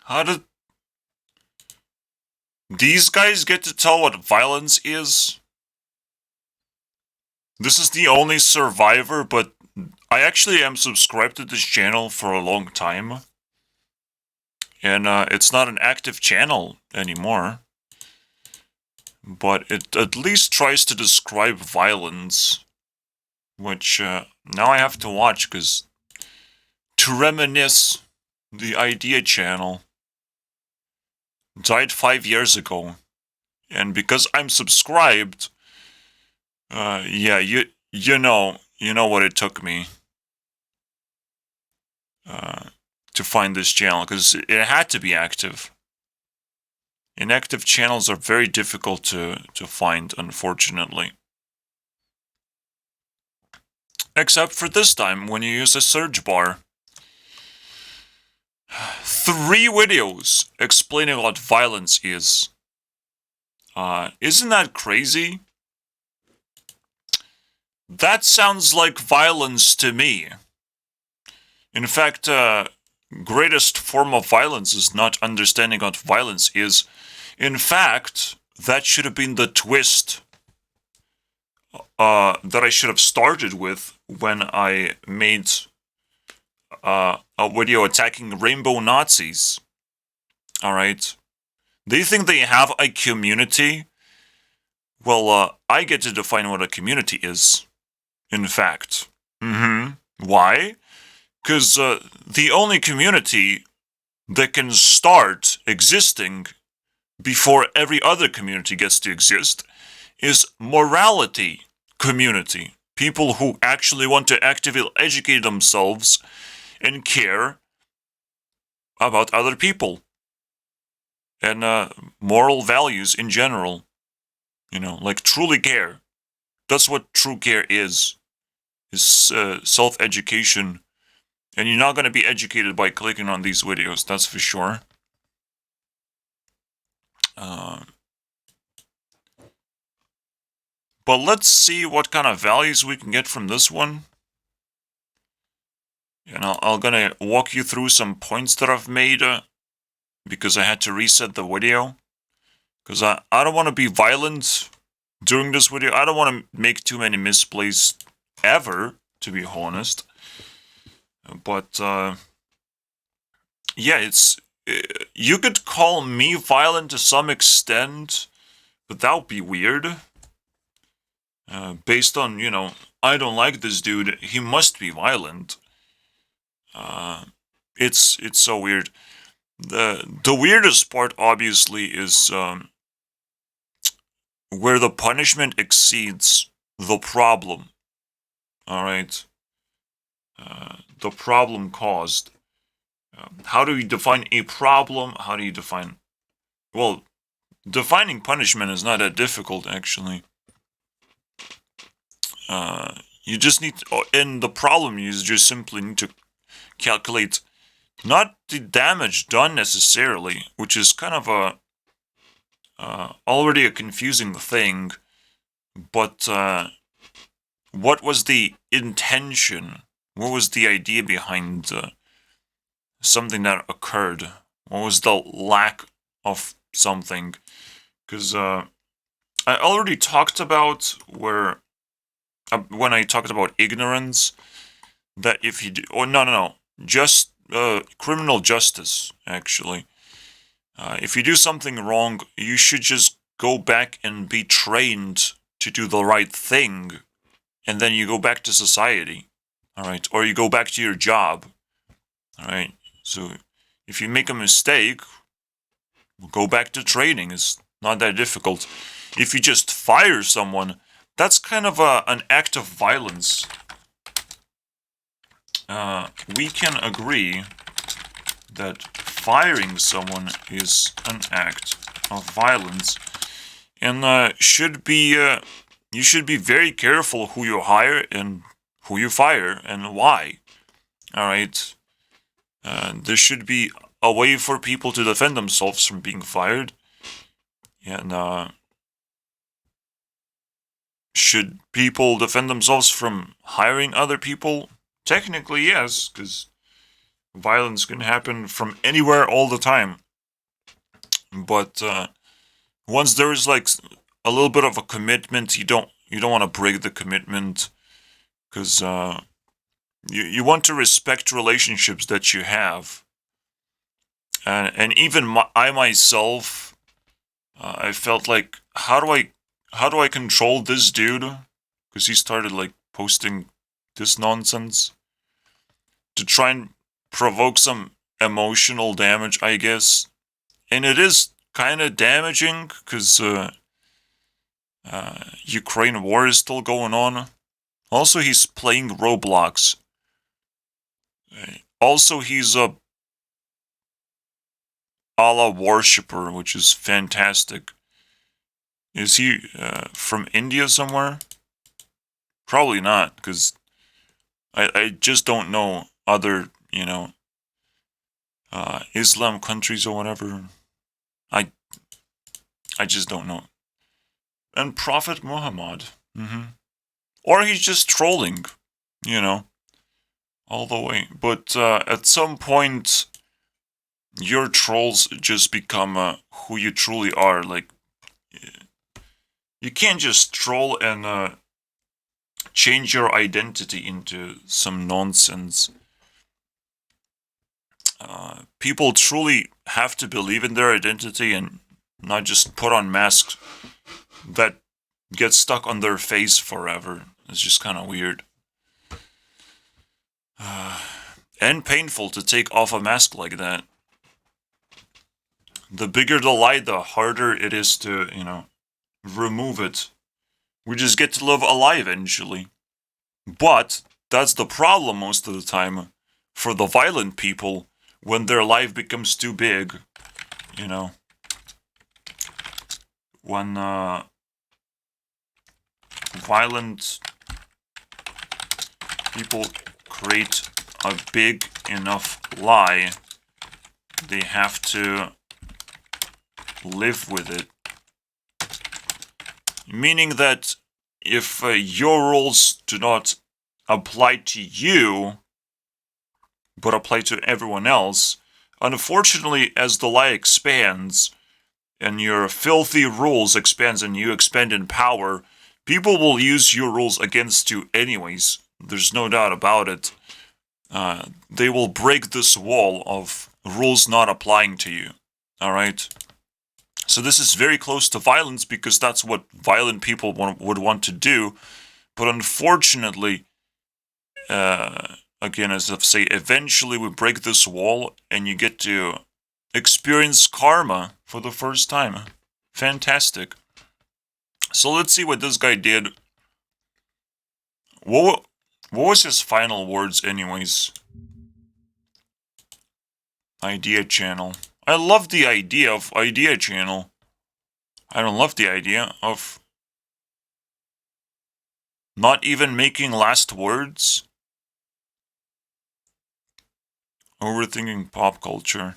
How did these guys get to tell what violence is? This is the only survivor, but I actually am subscribed to this channel for a long time. And it's not an active channel anymore. But it at least tries to describe violence. Which now I have to watch, because to reminisce, the Idea channel died 5 years ago. And because I'm subscribed, yeah, you know what it took me to find this channel, because it had to be active. Inactive channels are very difficult to find, unfortunately. Except for this time, when you use a search bar. 3 videos explaining what violence is. Isn't that crazy? That sounds like violence to me. In fact, greatest form of violence is not understanding what violence is. In fact, that should have been the twist that I should have started with when I made a video attacking rainbow Nazis. Alright? They think they have a community? Well, I get to define what a community is. In fact. Why? Because the only community that can start existing before every other community gets to exist is morality community. People who actually want to actively educate themselves and care about other people. And moral values in general. You know, like truly care. That's what true care is self-education. And you're not going to be educated by clicking on these videos, that's for sure. But let's see what kind of values we can get from this one. And I'm gonna walk you through some points that I've made because I had to reset the video. Because I don't want to be violent during this video. I don't want to make too many misplays ever, to be honest. But, yeah, it's... you could call me violent to some extent, but that would be weird. Based on, you know, I don't like this dude, he must be violent. It's so weird. The weirdest part, obviously, is where the punishment exceeds the problem. Alright? The problem caused. How do you define a problem? How do you define... Well, defining punishment is not that difficult, actually. You just need to... And the problem is just simply need to calculate not the damage done necessarily, which is kind of a... already a confusing thing, but what was the intention? What was the idea behind something that occurred? What was the lack of something? Because I already talked about where, when I talked about ignorance, that if you do, oh no, just criminal justice, actually. If you do something wrong, you should just go back and be trained to do the right thing, and then you go back to society, alright? Or you go back to your job, alright? So, if you make a mistake, go back to training. It's not that difficult. If you just fire someone, that's kind of an act of violence. We can agree that firing someone is an act of violence, and should be you should be very careful who you hire and who you fire and why. All right, there should be a way for people to defend themselves from being fired, and should people defend themselves from hiring other people? Technically, yes, because Violence can happen from anywhere all the time. But once there is like a little bit of a commitment, you don't want to break the commitment, because you want to respect relationships that you have. And even I myself, I felt like, how do I control this dude? Because he started like posting this nonsense to try and provoke some emotional damage, I guess. And it is kind of damaging, because Ukraine war is still going on. Also, he's playing Roblox. Also, he's a Allah worshipper, which is fantastic. Is he from India somewhere? Probably not, because I just don't know other, Islam countries or whatever. I just don't know. And Prophet Muhammad. Or he's just trolling, all the way. But at some point, your trolls just become who you truly are. Like, you can't just troll and change your identity into some nonsense. People truly have to believe in their identity and not just put on masks that get stuck on their face forever. It's just kind of weird. And painful to take off a mask like that. The bigger the lie, the harder it is to, remove it. We just get to live a lie eventually. But that's the problem most of the time for the violent people, when their life becomes too big, when violent people create a big enough lie, they have to live with it. Meaning that if your rules do not apply to you, but apply to everyone else, unfortunately, as the lie expands, and your filthy rules expands and you expand in power, people will use your rules against you anyways. There's no doubt about it. They will break this wall of rules not applying to you. Alright? So this is very close to violence, because that's what violent people would want to do. But unfortunately, again, as I say, eventually we break this wall and you get to experience karma for the first time. Fantastic. So let's see what this guy did. What was his final words anyways? Idea channel. I love the idea of idea channel. I don't love the idea of not even making last words. Overthinking pop culture.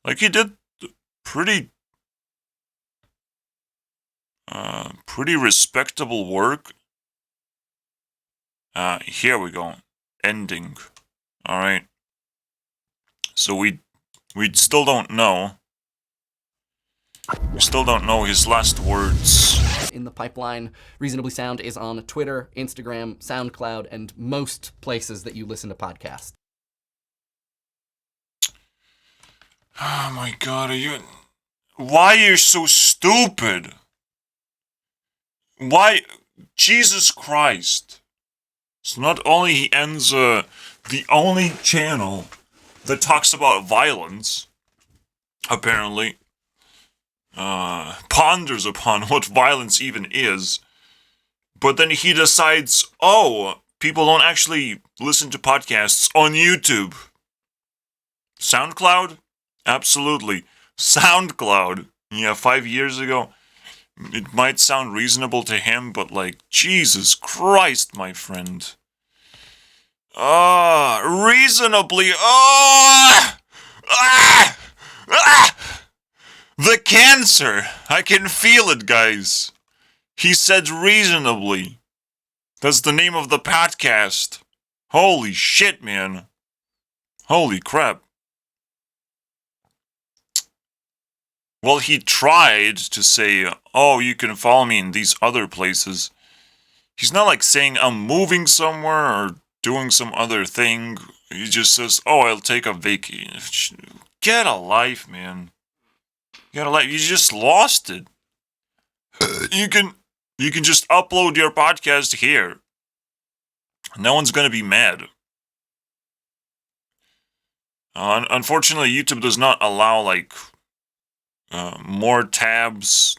Like, he did pretty respectable work. Here we go. Ending. Alright. So we still don't know. We still don't know his last words. In the pipeline. Reasonably Sound is on Twitter, Instagram, SoundCloud, and most places that you listen to podcasts. Oh my god, why are you so stupid? Why? Jesus Christ. So not only he ends the only channel that talks about violence, apparently, ponders upon what violence even is, but then he decides, oh, people don't actually listen to podcasts on YouTube. SoundCloud? Absolutely. SoundCloud. Yeah, 5 years ago. It might sound reasonable to him, but like, Jesus Christ, my friend. Reasonably. The cancer. I can feel it, guys. He said reasonably. That's the name of the podcast. Holy shit, man. Holy crap. Well, he tried to say, oh, you can follow me in these other places. He's not like saying I'm moving somewhere or doing some other thing. He just says, oh, I'll take a vacation. Get a life, man. Get a life. You just lost it. You can just upload your podcast here. No one's gonna be mad. Unfortunately, YouTube does not allow like more tabs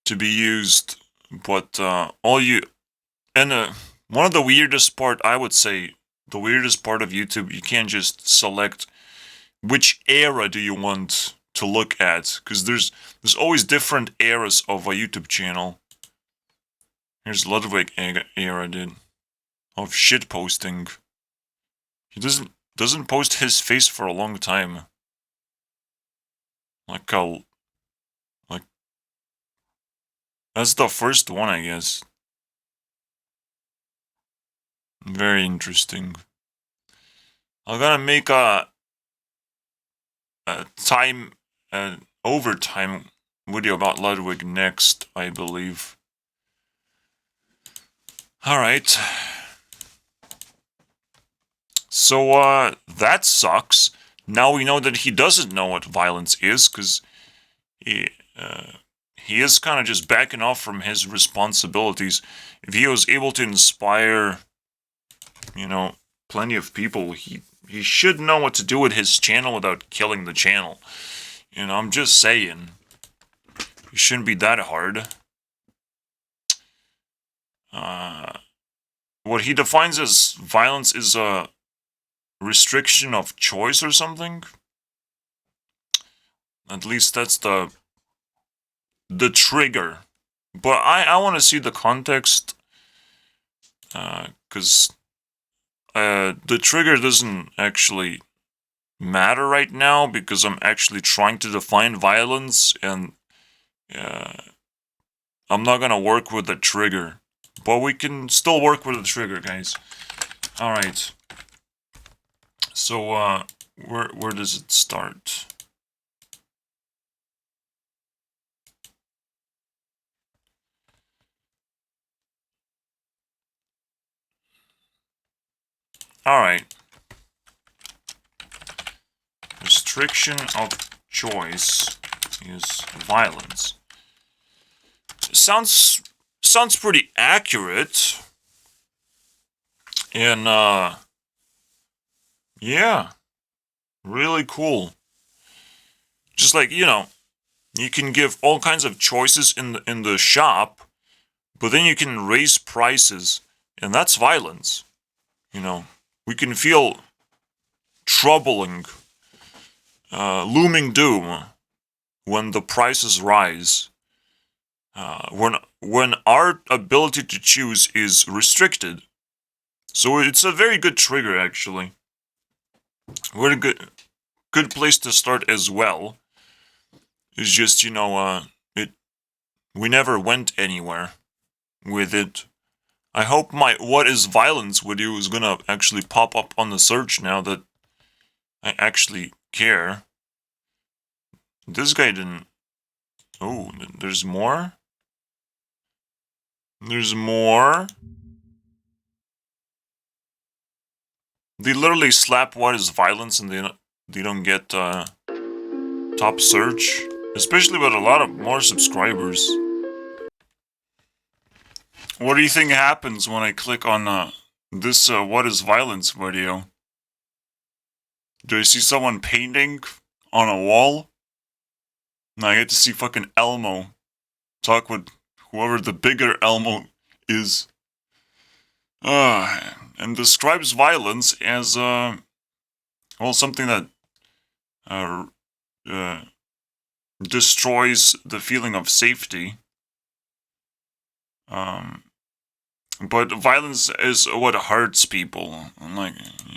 to be used, but all you and one of the weirdest part, I would say, the weirdest part of YouTube, you can't just select which era do you want to look at, because there's always different eras of a YouTube channel. Here's Ludwig era, dude, of shit posting. He doesn't post his face for a long time. Like that's the first one, I guess. Very interesting. I'm gonna make a time overtime video about Ludwig next, I believe. All right. So that sucks. Now we know that he doesn't know what violence is, because he is kind of just backing off from his responsibilities. If he was able to inspire, plenty of people, he should know what to do with his channel without killing the channel. I'm just saying. It shouldn't be that hard. What he defines as violence is a restriction of choice or something. At least that's the trigger. But I want to see the context, because the trigger doesn't actually matter right now, because I'm actually trying to define violence, and I'm not gonna work with the trigger. But we can still work with the trigger, guys. Alright. So, where does it start? Alright. Restriction of choice is violence. Sounds pretty accurate. And yeah, really cool. Just like, you can give all kinds of choices in the shop, but then you can raise prices, and that's violence. We can feel troubling, looming doom when the prices rise. When our ability to choose is restricted. So it's a very good trigger, actually. What a good place to start as well. It's just, we never went anywhere with it. I hope my What is Violence video is gonna actually pop up on the search now that I actually care. This guy didn't... Oh, there's more? There's more? They literally slap What is Violence and they don't get top search. Especially with a lot of more subscribers. What do you think happens when I click on this What is Violence video? Do I see someone painting on a wall? No, I get to see fucking Elmo talk with whoever the bigger Elmo is. And describes violence as, something that destroys the feeling of safety. But violence is what hurts people. Like,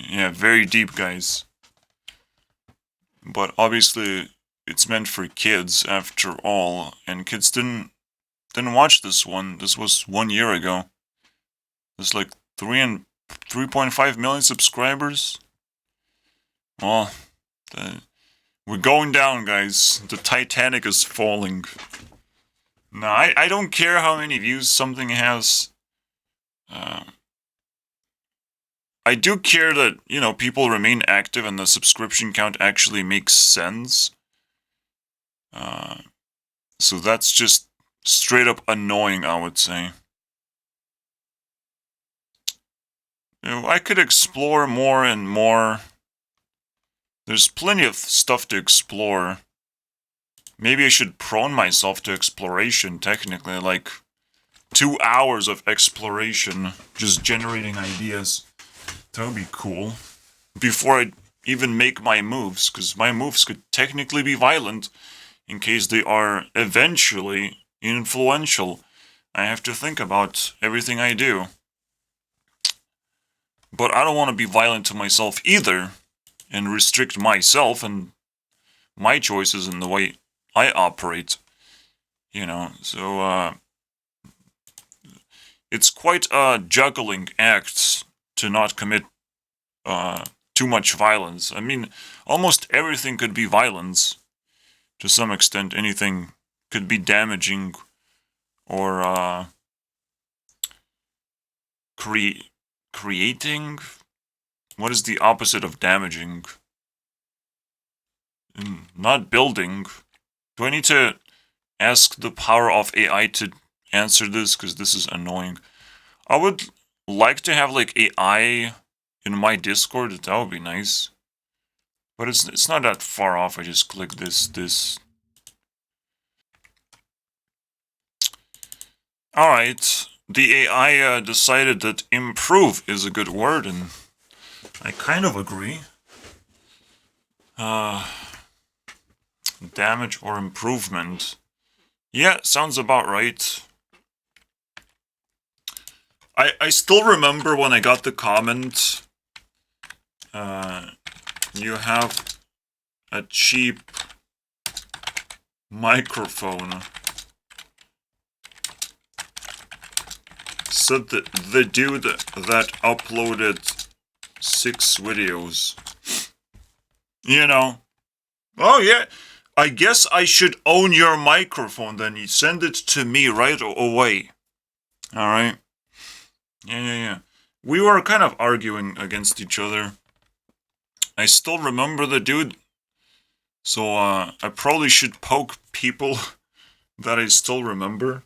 yeah, very deep, guys. But obviously, it's meant for kids after all, and kids didn't watch this one. This was 1 year ago. There's like 3.5 million subscribers. Well, we're going down, guys. The Titanic is falling. No, I don't care how many views something has. I do care that, people remain active and the subscription count actually makes sense. So that's just straight up annoying, I would say. I could explore more and more. There's plenty of stuff to explore. Maybe I should prone myself to exploration, technically, like 2 hours of exploration, just generating ideas. That would be cool. Before I even make my moves, because my moves could technically be violent, in case they are eventually influential. I have to think about everything I do. But I don't want to be violent to myself either, and restrict myself and my choices in the way I operate. So it's quite a juggling act to not commit too much violence. I mean, almost everything could be violence. To some extent, anything could be damaging or creating. What is the opposite of damaging? Not building. Do I need to ask the power of AI to answer this? Because this is annoying. I would like to have like AI in my Discord. That would be nice. But it's not that far off. I just click this. Alright. The AI decided that improve is a good word, and I kind of agree. Damage or improvement. Yeah, sounds about right. I still remember when I got the comment, you have a cheap microphone. Said the dude that uploaded 6 videos. Oh yeah, I guess I should own your microphone then. You send it to me right away. Alright? Yeah. We were kind of arguing against each other. I still remember the dude. So, I probably should poke people that I still remember,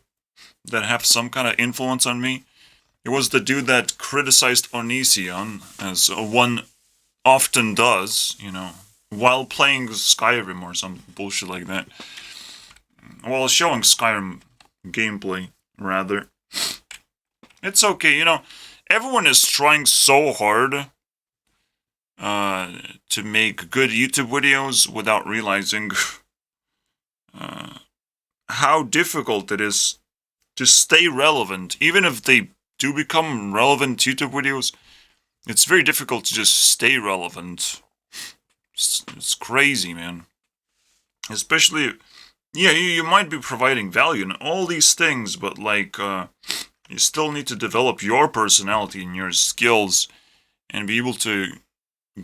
that have some kind of influence on me. It was the dude that criticized Onision, as one often does, while playing Skyrim or some bullshit like that. Well, showing Skyrim gameplay, rather. It's okay, everyone is trying so hard to make good YouTube videos without realizing how difficult it is to stay relevant. Even if they do become relevant YouTube videos, it's very difficult to just stay relevant. It's crazy, man. Especially, yeah, you might be providing value in all these things, but you still need to develop your personality and your skills and be able to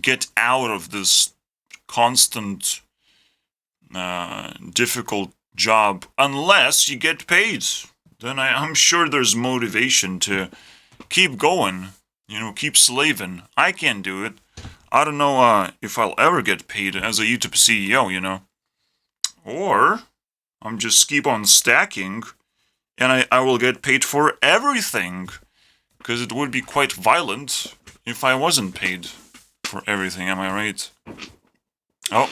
get out of this constant difficult job unless you get paid. Then I'm sure there's motivation to keep going, keep slaving. I can't do it. I don't know if I'll ever get paid as a YouTube CEO, Or I'm just keep on stacking and I will get paid for everything. Because it would be quite violent if I wasn't paid for everything, am I right? Oh.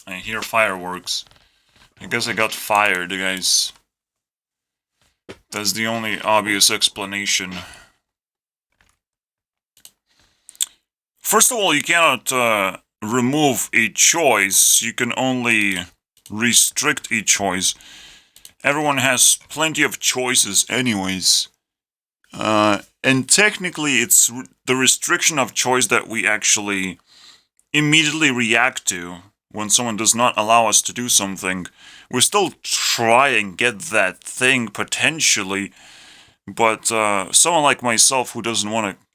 I hear fireworks. I guess I got fired, guys. That's the only obvious explanation. First of all, you cannot remove a choice. You can only restrict a choice. Everyone has plenty of choices anyways. And technically, it's the restriction of choice that we actually immediately react to when someone does not allow us to do something. We still try and get that thing potentially, but someone like myself who doesn't want to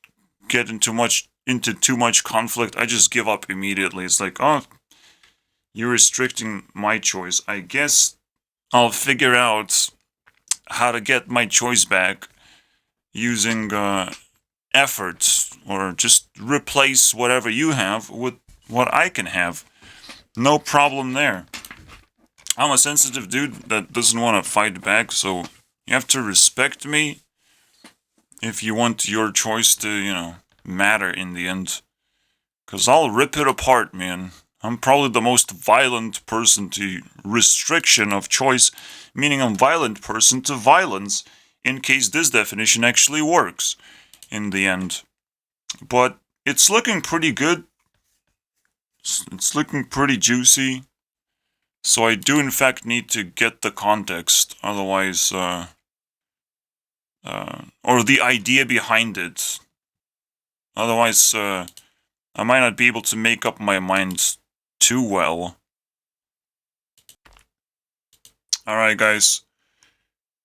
get into much into too much conflict, I just give up immediately. It's like, oh, you're restricting my choice. I guess I'll figure out how to get my choice back using efforts, or just replace whatever you have with what I can have. No problem there. I'm a sensitive dude that doesn't want to fight back, so you have to respect me if you want your choice to, matter in the end. Because I'll rip it apart, man. I'm probably the most violent person to restriction of choice, meaning I'm violent person to violence, in case this definition actually works in the end. But it's looking pretty good. It's looking pretty juicy. So I do in fact need to get the context, otherwise, or the idea behind it. Otherwise, I might not be able to make up my mind too well. Alright guys,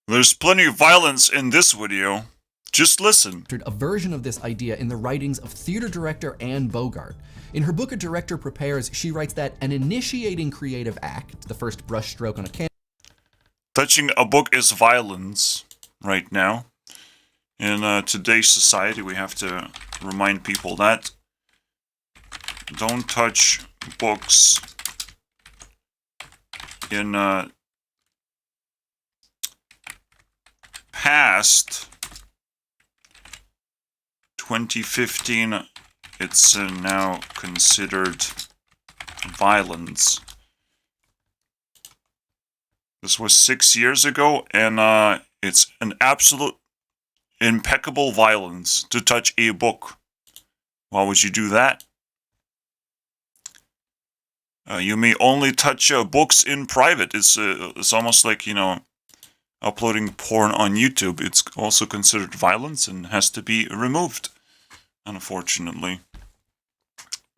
there's plenty of violence in this video. Just listen. A version of this idea in the writings of theater director Anne Bogart. In her book A Director Prepares, she writes that an initiating creative act, the first brushstroke on a canvas, Touching a book is violence right now. In today's society, we have to remind people that don't touch books in past 2015. It's now considered violence. This was 6 years ago, and it's an absolute impeccable violence to touch a book. Why would you do that? You may only touch books in private. It's almost like, uploading porn on YouTube. It's also considered violence and has to be removed, unfortunately.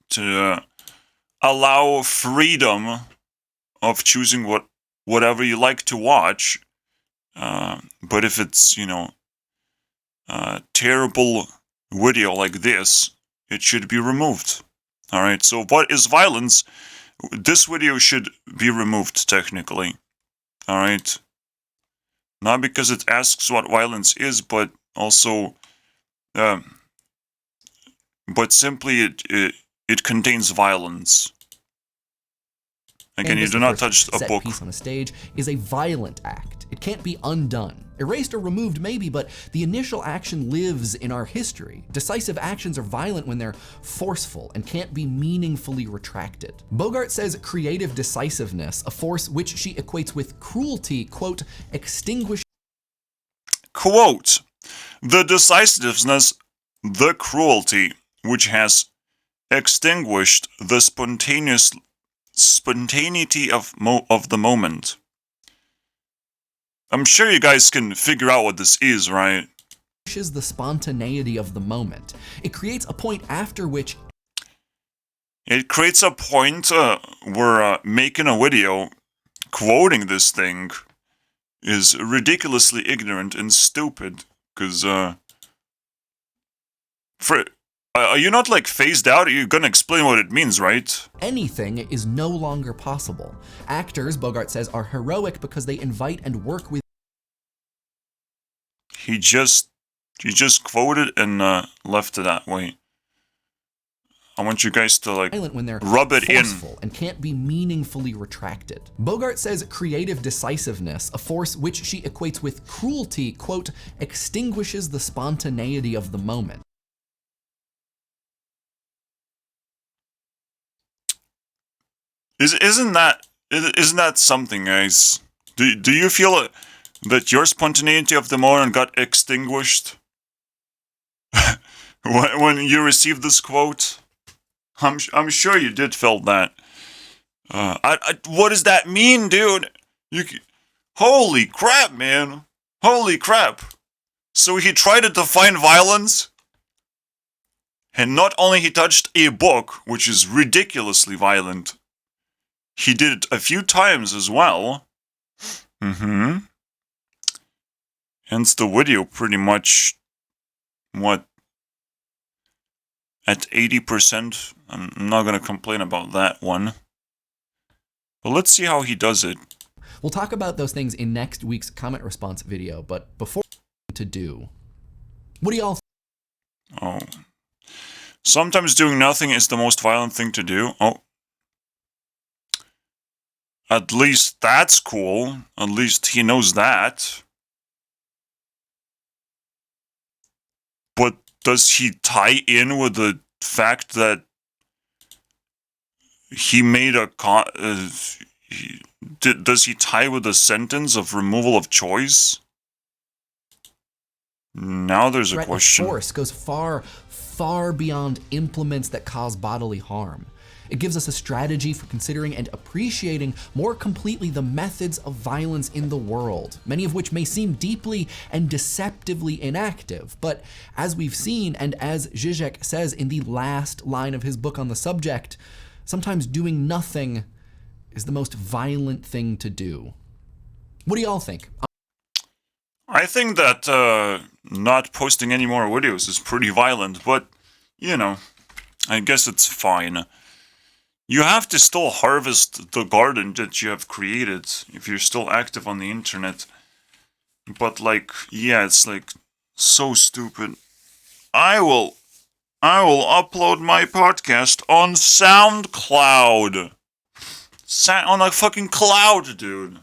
To allow freedom of choosing whatever you like to watch, but if it's, terrible video like this, it should be removed. Alright, so what is violence? This video should be removed, technically. Alright? Not because it asks what violence is, but also, but simply it contains violence. Again, you do not touch a book. Piece on a stage is a violent act. It can't be undone. Erased or removed maybe, but the initial action lives in our history. Decisive actions are violent when they're forceful and can't be meaningfully retracted. Bogart says creative decisiveness, a force which she equates with cruelty, quote, extinguishes. Quote, the decisiveness, the cruelty, which has extinguished the spontaneity of the moment. I'm sure you guys can figure out what this is, right? Is the spontaneity of the moment. It creates a point after which. It creates a point where making a video quoting this thing is ridiculously ignorant and stupid. Because, are you not like phased out? You're gonna explain what it means, right? Anything is no longer possible. Actors, Bogart says, are heroic because they invite and work with. He just quoted and left it that way. I want you guys to like When they're rub it in. And can't be meaningfully retracted. Bogart says creative decisiveness, a force which she equates with cruelty, quote, extinguishes the spontaneity of the moment. Isn't that something, guys? Do you feel that your spontaneity of the moment got extinguished when you received this quote? I'm sure you did feel that. What does that mean, dude? Holy crap, man! Holy crap! So he tried to define violence, and not only he touched a book, which is ridiculously violent. He did it a few times as well. Hence the video pretty much at 80%. I'm not going to complain about that one. But let's see how he does it. We'll talk about those things in next week's comment response video, but before to do, what do y'all think? Oh. Sometimes doing nothing is the most violent thing to do. Oh. At least that's cool. At least he knows that. But does he tie in with the fact that he made a does he tie with the sentence of removal of choice? Now there's a question. Force goes far beyond implements that cause bodily harm. It gives us a strategy for considering and appreciating more completely the methods of violence in the world, many of which may seem deeply and deceptively inactive. But as we've seen, and as Zizek says in the last line of his book on the subject, sometimes doing nothing is the most violent thing to do. What do y'all think? I think that not posting any more videos is pretty violent, but, you know, I guess it's fine. You have to still harvest the garden that you have created if you're still active on the internet. But, like, yeah, it's, like, so stupid. I will upload my podcast on SoundCloud. On a fucking cloud, dude.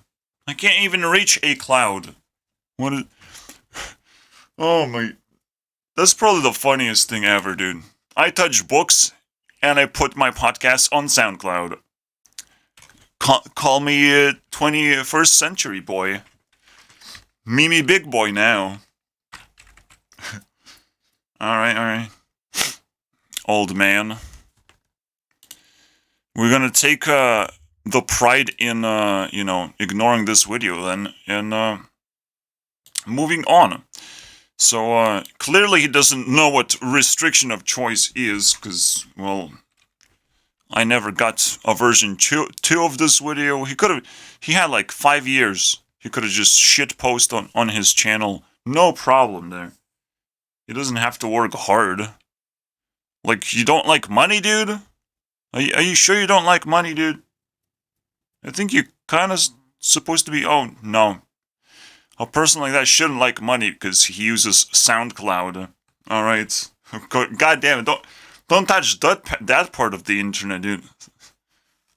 I can't even reach a cloud. What is... Oh my... That's probably the funniest thing ever, dude. I touch books, and I put my podcast on SoundCloud. Call me a 21st century boy. Mimi big boy now. Alright. Old man. We're gonna take the pride in, ignoring this video then, and moving on. So, clearly he doesn't know what restriction of choice is, because, well, I never got a version 2 of this video. He had like 5 years. He could have just shit post on his channel. No problem there. He doesn't have to work hard. Like, you don't like money, dude? Are you sure you don't like money, dude? I think you're kind of supposed to be... Oh, no. A person like that shouldn't like money because he uses SoundCloud. Alright. God damn it, don't touch that part of the internet, dude.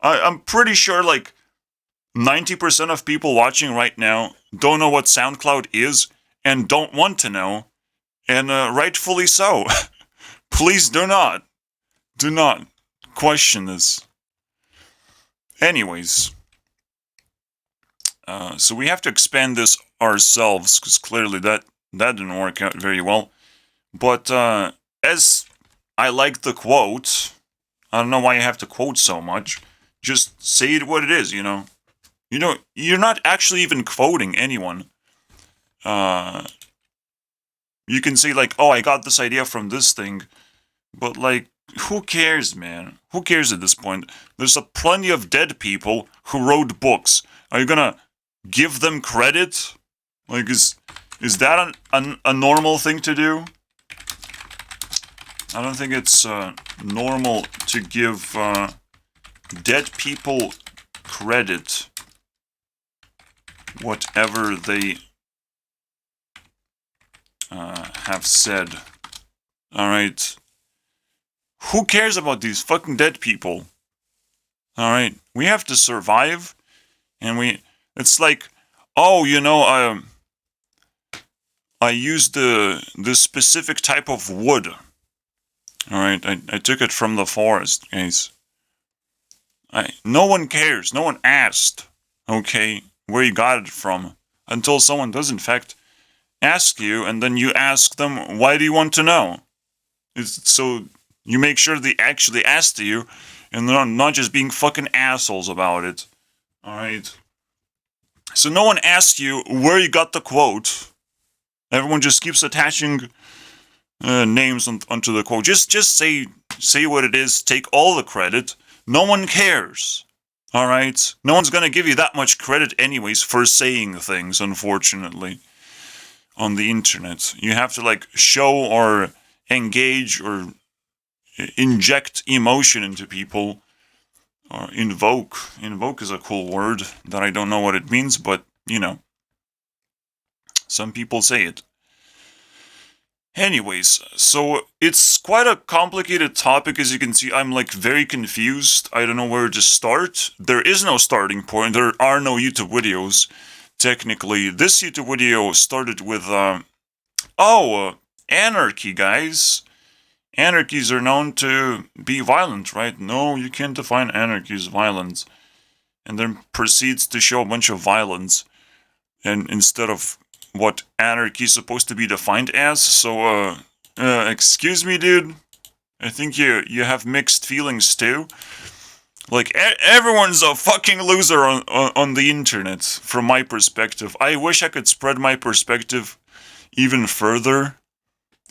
I'm pretty sure, like, 90% of people watching right now don't know what SoundCloud is and don't want to know. And rightfully so. Please do not question this. Anyways. So we have to expand this ourselves, because clearly that didn't work out very well. But as I like the quote, I don't know why you have to quote so much. Just say it what it is, you know. You know, you're not actually even quoting anyone. You can say like, oh, I got this idea from this thing, but like, who cares, man? Who cares at this point? There's plenty of dead people who wrote books. Are you gonna give them credit? Like, is that a normal thing to do? I don't think it's normal to give dead people credit, whatever they have said. Alright. Who cares about these fucking dead people? Alright. We have to survive, and it's like, oh, you know, I used this specific type of wood. Alright, I took it from the forest, guys. No one cares, no one asked, okay, where you got it from, until someone does in fact ask you, and then you ask them, why do you want to know? So you make sure they actually asked you, and they're not just being fucking assholes about it. Alright. So no one asked you where you got the quote. Everyone just keeps attaching names onto the quote. Just say what it is. Take all the credit. No one cares. Alright? No one's gonna give you that much credit anyways for saying things, unfortunately, on the internet. You have to, like, show or engage or inject emotion into people, or invoke. Invoke is a cool word that I don't know what it means, but you know, some people say it. Anyways, so it's quite a complicated topic. As you can see, I'm like very confused. I don't know where to start. There is no starting point. There are no YouTube videos. Technically, this YouTube video started with, anarchy, guys. Anarchies are known to be violent, right? No, you can't define anarchy as violence. And then proceeds to show a bunch of violence. And instead of what anarchy is supposed to be defined as. So, excuse me, dude. I think you have mixed feelings too. Like, everyone's a fucking loser on the internet, from my perspective. I wish I could spread my perspective even further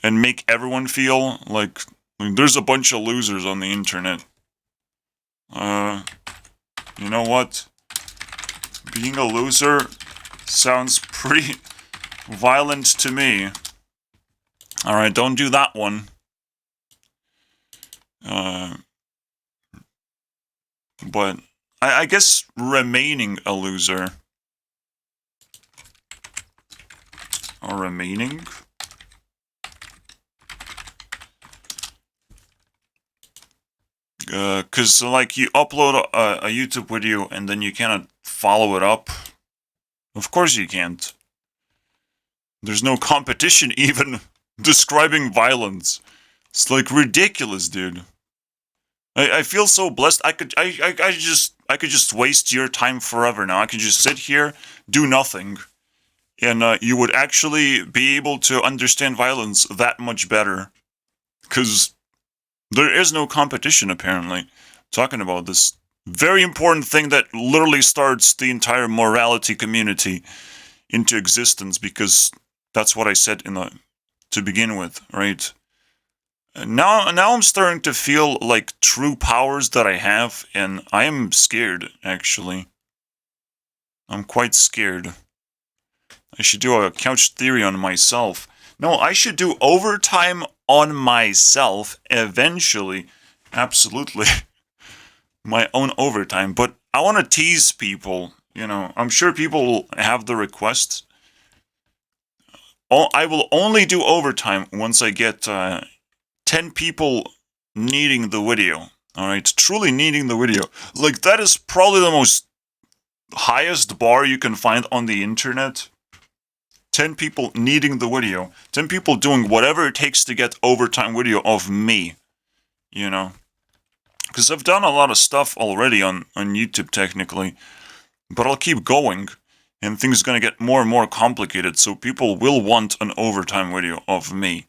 and make everyone feel like there's a bunch of losers on the internet. You know what? Being a loser sounds pretty violent to me. Alright, don't do that one. But I guess remaining a loser. Or remaining? Cause like you upload a YouTube video and then you cannot follow it up. Of course you can't. There's no competition even describing violence. It's like ridiculous, dude. I feel so blessed. I could just waste your time forever now. I could just sit here, do nothing, and you would actually be able to understand violence that much better. Cause there is no competition apparently. Talking about this very important thing that literally starts the entire morality community into existence, because that's what I said to begin with, right? Now I'm starting to feel like true powers that I have, and I am scared, actually. I'm quite scared. I should do a couch theory on myself. No, I should do overtime on myself eventually. Absolutely. My own overtime. But I want to tease people. You know, I'm sure people will have the requests. I will only do overtime once I get 10 people needing the video. Alright, truly needing the video. Like, that is probably the most highest bar you can find on the internet. 10 people needing the video. 10 people doing whatever it takes to get overtime video of me. You know? Because I've done a lot of stuff already on YouTube, technically. But I'll keep going. And things are going to get more and more complicated, so people will want an overtime video of me.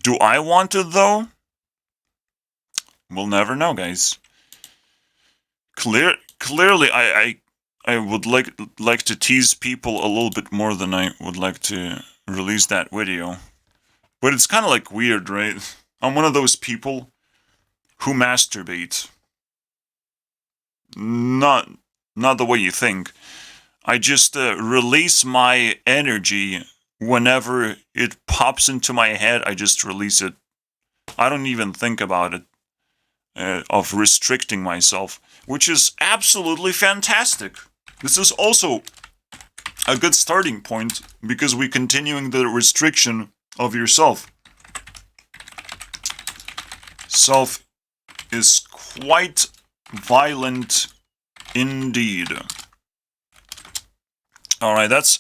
Do I want it, though? We'll never know, guys. Clearly, I would like to tease people a little bit more than I would like to release that video. But it's kind of like weird, right? I'm one of those people who masturbate. Not the way you think. I just release my energy whenever it pops into my head. I just release it. I don't even think about it, of restricting myself, which is absolutely fantastic. This is also a good starting point, because we're continuing the restriction of yourself. Self is quite violent indeed. Alright, that's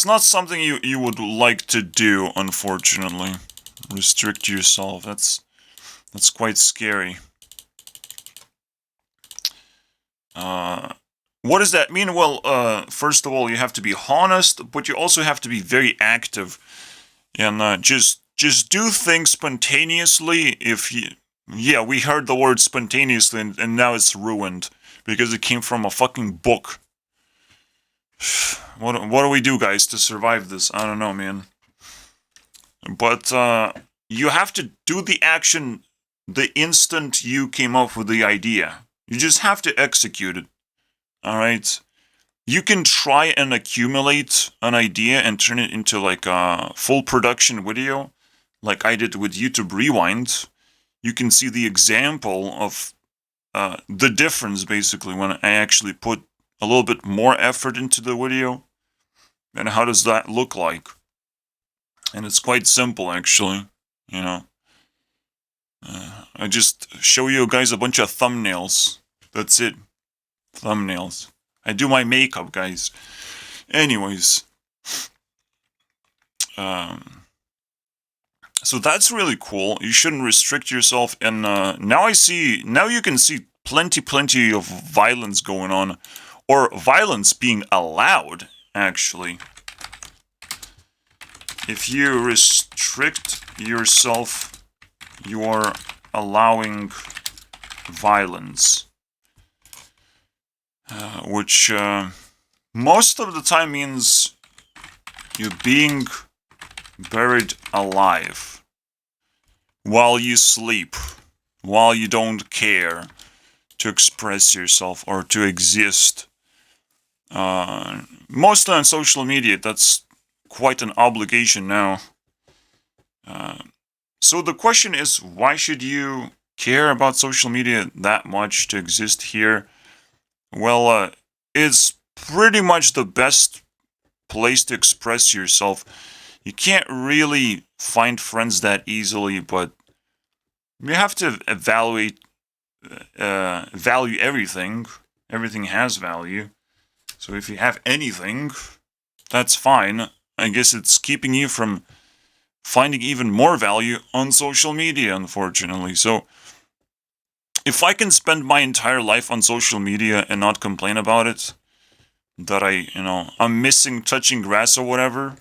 not something you would like to do, unfortunately. Restrict yourself. That's quite scary. What does that mean? Well, first of all, you have to be honest, but you also have to be very active. And just do things spontaneously. Yeah, we heard the word spontaneously, and now it's ruined. Because it came from a fucking book. What do we do, guys, to survive this? I don't know, man. But you have to do the action the instant you came up with the idea. You just have to execute it. Alright? You can try and accumulate an idea and turn it into like a full production video. like I did with YouTube Rewind, you can see the example of the difference basically when I actually put a little bit more effort into the video. And how does that look like? And it's quite simple actually, you know. I just show you guys a bunch of thumbnails. That's it. Thumbnails. I do my makeup, guys. Anyways. So that's really cool. You shouldn't restrict yourself. And now you can see plenty of violence going on. Or violence being allowed, actually. If you restrict yourself, you're allowing violence. Which most of the time means you're being buried alive while you sleep, while you don't care to express yourself or to exist. Mostly on social media, that's quite an obligation now. So the question is, why should you care about social media that much to exist here? Well, it's pretty much the best place to express yourself. You can't really find friends that easily, but you have to value everything. Everything has value. So if you have anything, that's fine. I guess it's keeping you from finding even more value on social media, unfortunately. So if I can spend my entire life on social media and not complain about it, that I'm missing touching grass or whatever,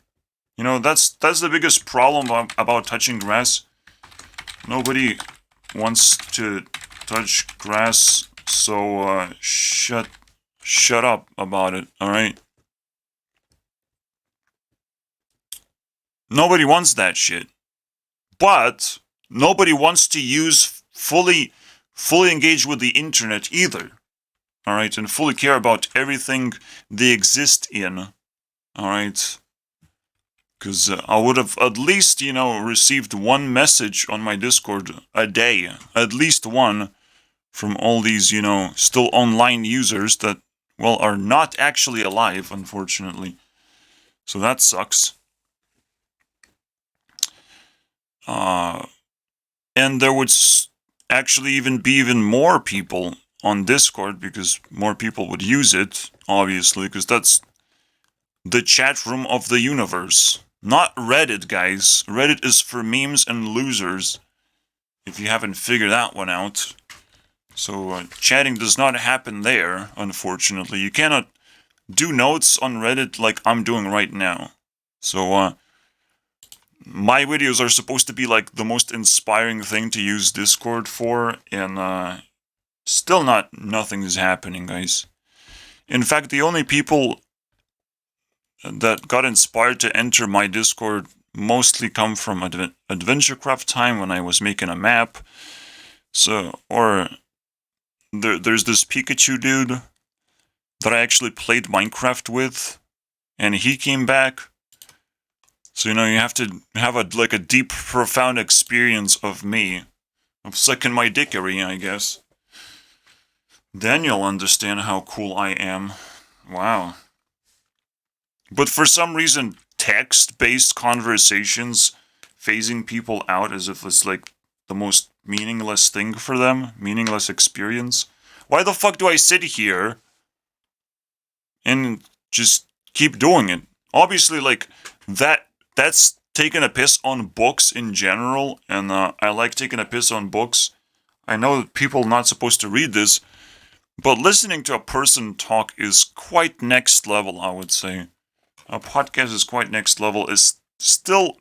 that's the biggest problem about touching grass. Nobody wants to touch grass, so shut up about it, alright? Nobody wants that shit. But nobody wants to fully engage with the internet either. Alright, and fully care about everything they exist in. Alright? Because I would have at least, received one message on my Discord a day. At least one from all these, still online users that, well, are not actually alive, unfortunately. So that sucks. And there would actually be even more people on Discord because more people would use it, obviously, because that's the chat room of the universe. Not Reddit, guys. Reddit is for memes and losers, if you haven't figured that one out. So chatting does not happen there, unfortunately. You cannot do notes on Reddit like I'm doing right now. So my videos are supposed to be like the most inspiring thing to use Discord for, and still nothing is happening, guys. In fact, the only people that got inspired to enter my Discord mostly come from AdventureCraft time when I was making a map. Or there's this Pikachu dude that I actually played Minecraft with, and he came back. So, you have to have a deep, profound experience of me, of sucking my dickery, I guess. Then you'll understand how cool I am. Wow. But for some reason, text-based conversations phasing people out as if it's like the most meaningless thing for them, meaningless experience. Why the fuck do I sit here and just keep doing it? Obviously, that's taking a piss on books in general, and I like taking a piss on books. I know that people are not supposed to read this, but listening to a person talk is quite next level, I would say. A podcast is quite next level. Is still,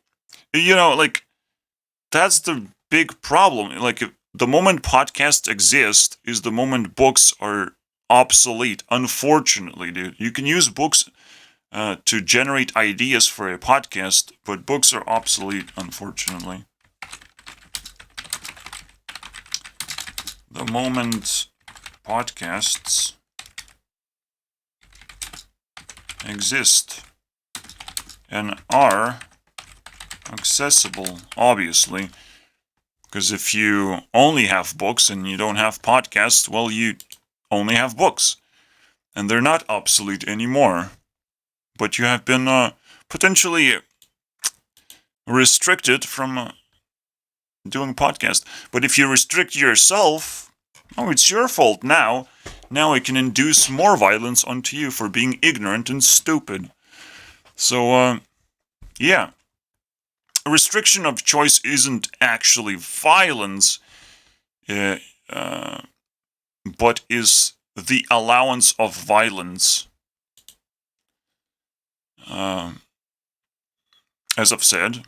that's the big problem. The moment podcasts exist is the moment books are obsolete. Unfortunately, dude. You can use books to generate ideas for a podcast, but books are obsolete, unfortunately. The moment podcasts exist and are accessible, obviously. Because if you only have books and you don't have podcasts, well, you only have books. And they're not obsolete anymore. But you have been potentially restricted from doing podcast. But if you restrict yourself, oh, it's your fault now. Now I can induce more violence onto you for being ignorant and stupid. So, yeah. A restriction of choice isn't actually violence, but is the allowance of violence. As I've said,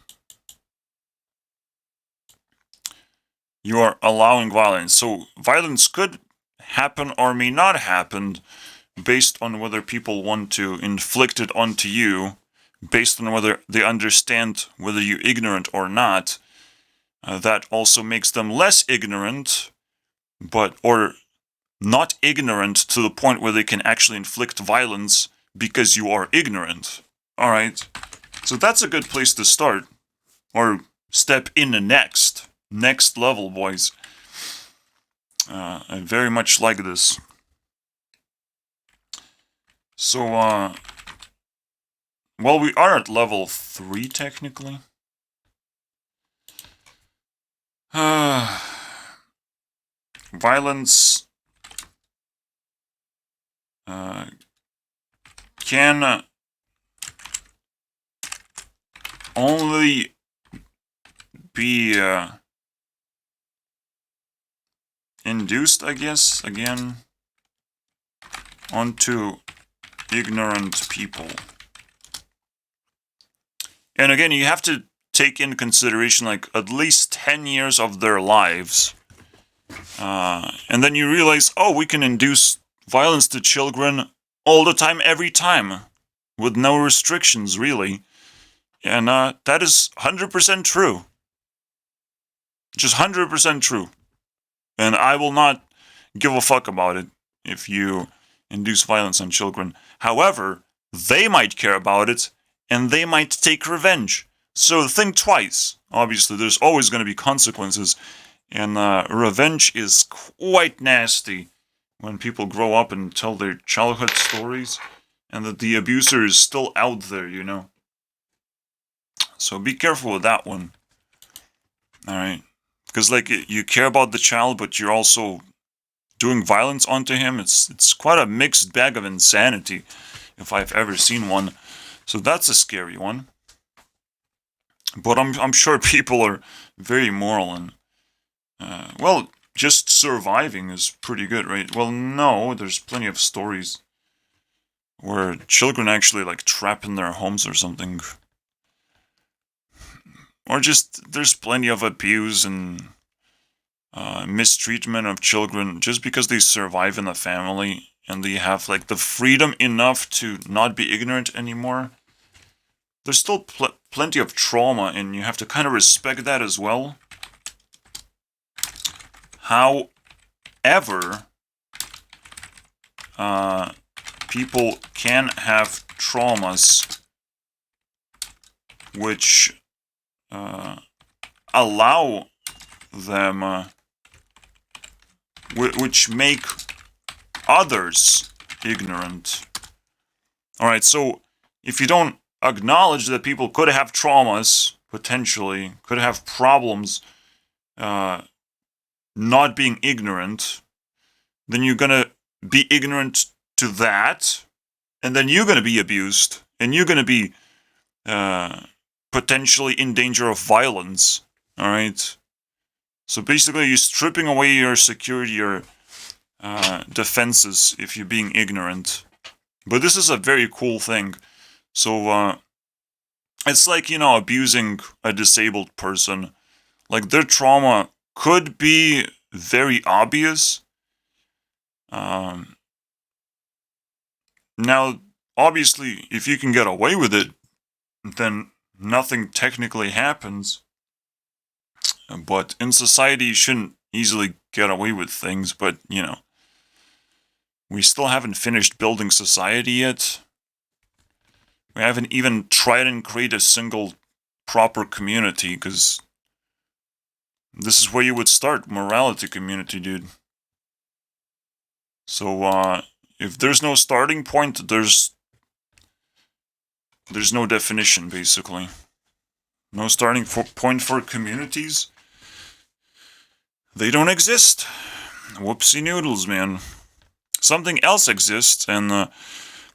you are allowing violence. So violence could happen or may not happen based on whether people want to inflict it onto you, based on whether they understand whether you're ignorant or not. That also makes them less ignorant, or not ignorant to the point where they can actually inflict violence because you are ignorant. All right. So that's a good place to start, or step in the next level, boys. I very much like this. So, well, we are at level 3 technically. Violence can only be induced, I guess, again, onto ignorant people. And again, you have to take in consideration like at least 10 years of their lives. And then you realize, oh, we can induce violence to children all the time, every time, with no restrictions, really. And that is 100% true. Just 100% true. And I will not give a fuck about it if you induce violence on children. However, they might care about it, and they might take revenge. So think twice. Obviously, there's always going to be consequences. And revenge is quite nasty when people grow up and tell their childhood stories, and that the abuser is still out there, you know. So be careful with that one. Alright. Because, like, you care about the child, but you're also doing violence onto him. It's quite a mixed bag of insanity, if I've ever seen one. So that's a scary one. But I'm sure people are very moral and, well, just surviving is pretty good, right? Well, no, there's plenty of stories where children actually, like, trap in their homes or something. Or just, there's plenty of abuse and mistreatment of children just because they survive in the family and they have, like, the freedom enough to not be ignorant anymore. There's still plenty of trauma, and you have to kind of respect that as well. However, people can have traumas which allow them, which make others ignorant. Alright, so if you don't acknowledge that people could have traumas, potentially, could have problems, not being ignorant, then you're gonna be ignorant to that, and then you're gonna be abused, and you're gonna be potentially in danger of violence. Alright? So basically, you're stripping away your security, your defenses, if you're being ignorant. But this is a very cool thing. So, it's like, you know, abusing a disabled person. Like, their trauma could be very obvious. Now, obviously, if you can get away with it, then nothing technically happens. But in society, you shouldn't easily get away with things, but, you know, we still haven't finished building society yet. We haven't even tried and create a single proper community, because this is where you would start, morality community, dude. So, if there's no starting point, there's no definition, basically. No starting point for communities. They don't exist. Whoopsie noodles, man. Something else exists, and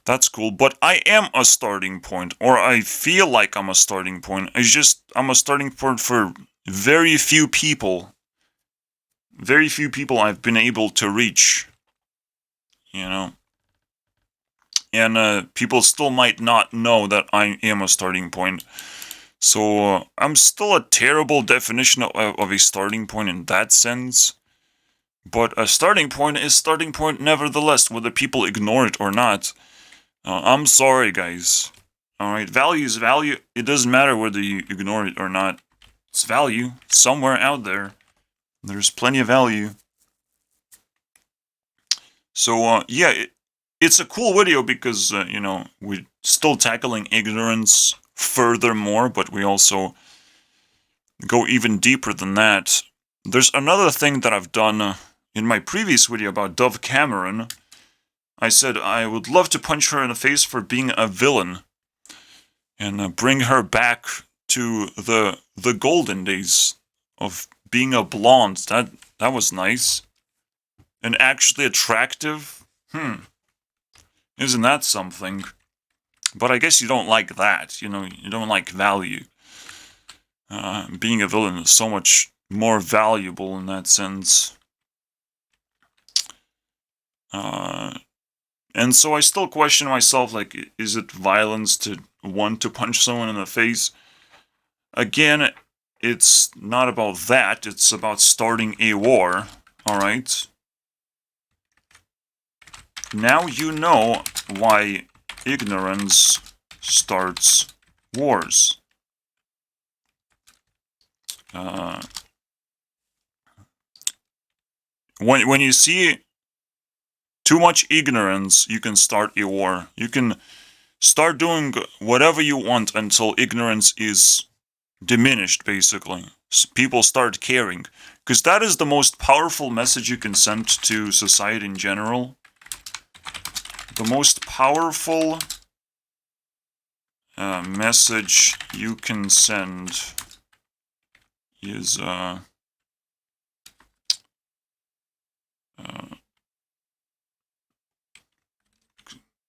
that's cool. But I am a starting point, or I feel like I'm a starting point. I'm a starting point for very few people. Very few people I've been able to reach. You know? And people still might not know that I am a starting point. So I'm still a terrible definition of a starting point in that sense. But a starting point is starting point nevertheless, whether people ignore it or not. I'm sorry, guys. Alright, value is value. It doesn't matter whether you ignore it or not. It's value somewhere out there. There's plenty of value. So, yeah, it's a cool video because, we're still tackling ignorance furthermore, but we also go even deeper than that. There's another thing that I've done in my previous video about Dove Cameron. I said I would love to punch her in the face for being a villain and bring her back to the golden days of being a blonde. That was nice. And actually attractive. Isn't that something? But I guess you don't like that. You don't like value. Being a villain is so much more valuable in that sense. And so I still question myself, like, is it violence to want to punch someone in the face? Again, it's not about that. It's about starting a war. Alright? Now you know why ignorance starts wars. When you see too much ignorance, you can start a war. You can start doing whatever you want until ignorance is diminished, basically. People start caring. Because that is the most powerful message you can send to society in general. The most powerful message you can send is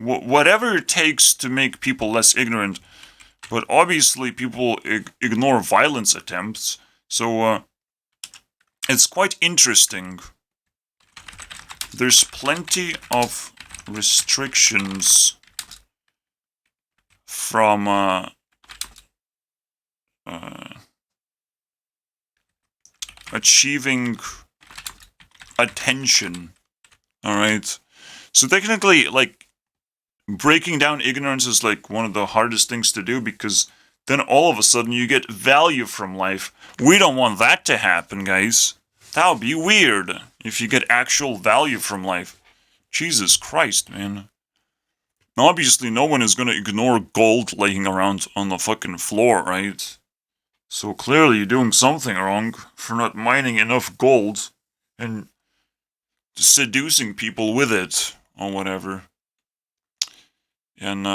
whatever it takes to make people less ignorant. But obviously people ignore violence attempts, so it's quite interesting. There's plenty of restrictions from achieving attention. Alright? So technically, like, breaking down ignorance is like one of the hardest things to do, because then all of a sudden you get value from life. We don't want that to happen, guys. That would be weird if you get actual value from life. Jesus Christ, man. Obviously, no one is gonna ignore gold laying around on the fucking floor, right? So clearly you're doing something wrong for not mining enough gold and seducing people with it or whatever. And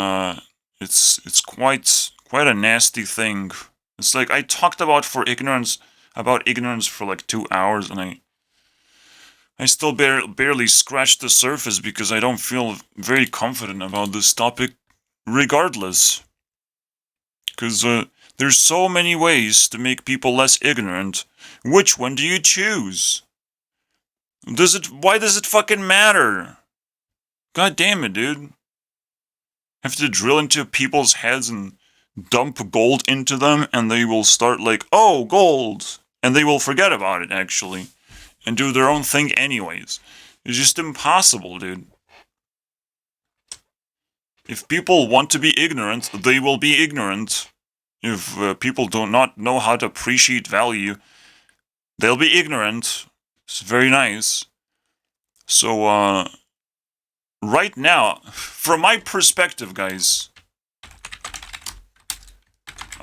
it's quite a nasty thing. It's like I talked about ignorance for like 2 hours, and I still barely scratched the surface because I don't feel very confident about this topic regardless. Because there's so many ways to make people less ignorant. Which one do you choose? Why does it fucking matter? God damn it, dude. Have to drill into people's heads and dump gold into them, and they will start like, oh, gold! And they will forget about it, actually. And do their own thing anyways. It's just impossible, dude. If people want to be ignorant, they will be ignorant. If people do not know how to appreciate value, they'll be ignorant. It's very nice. So, right now, from my perspective, guys,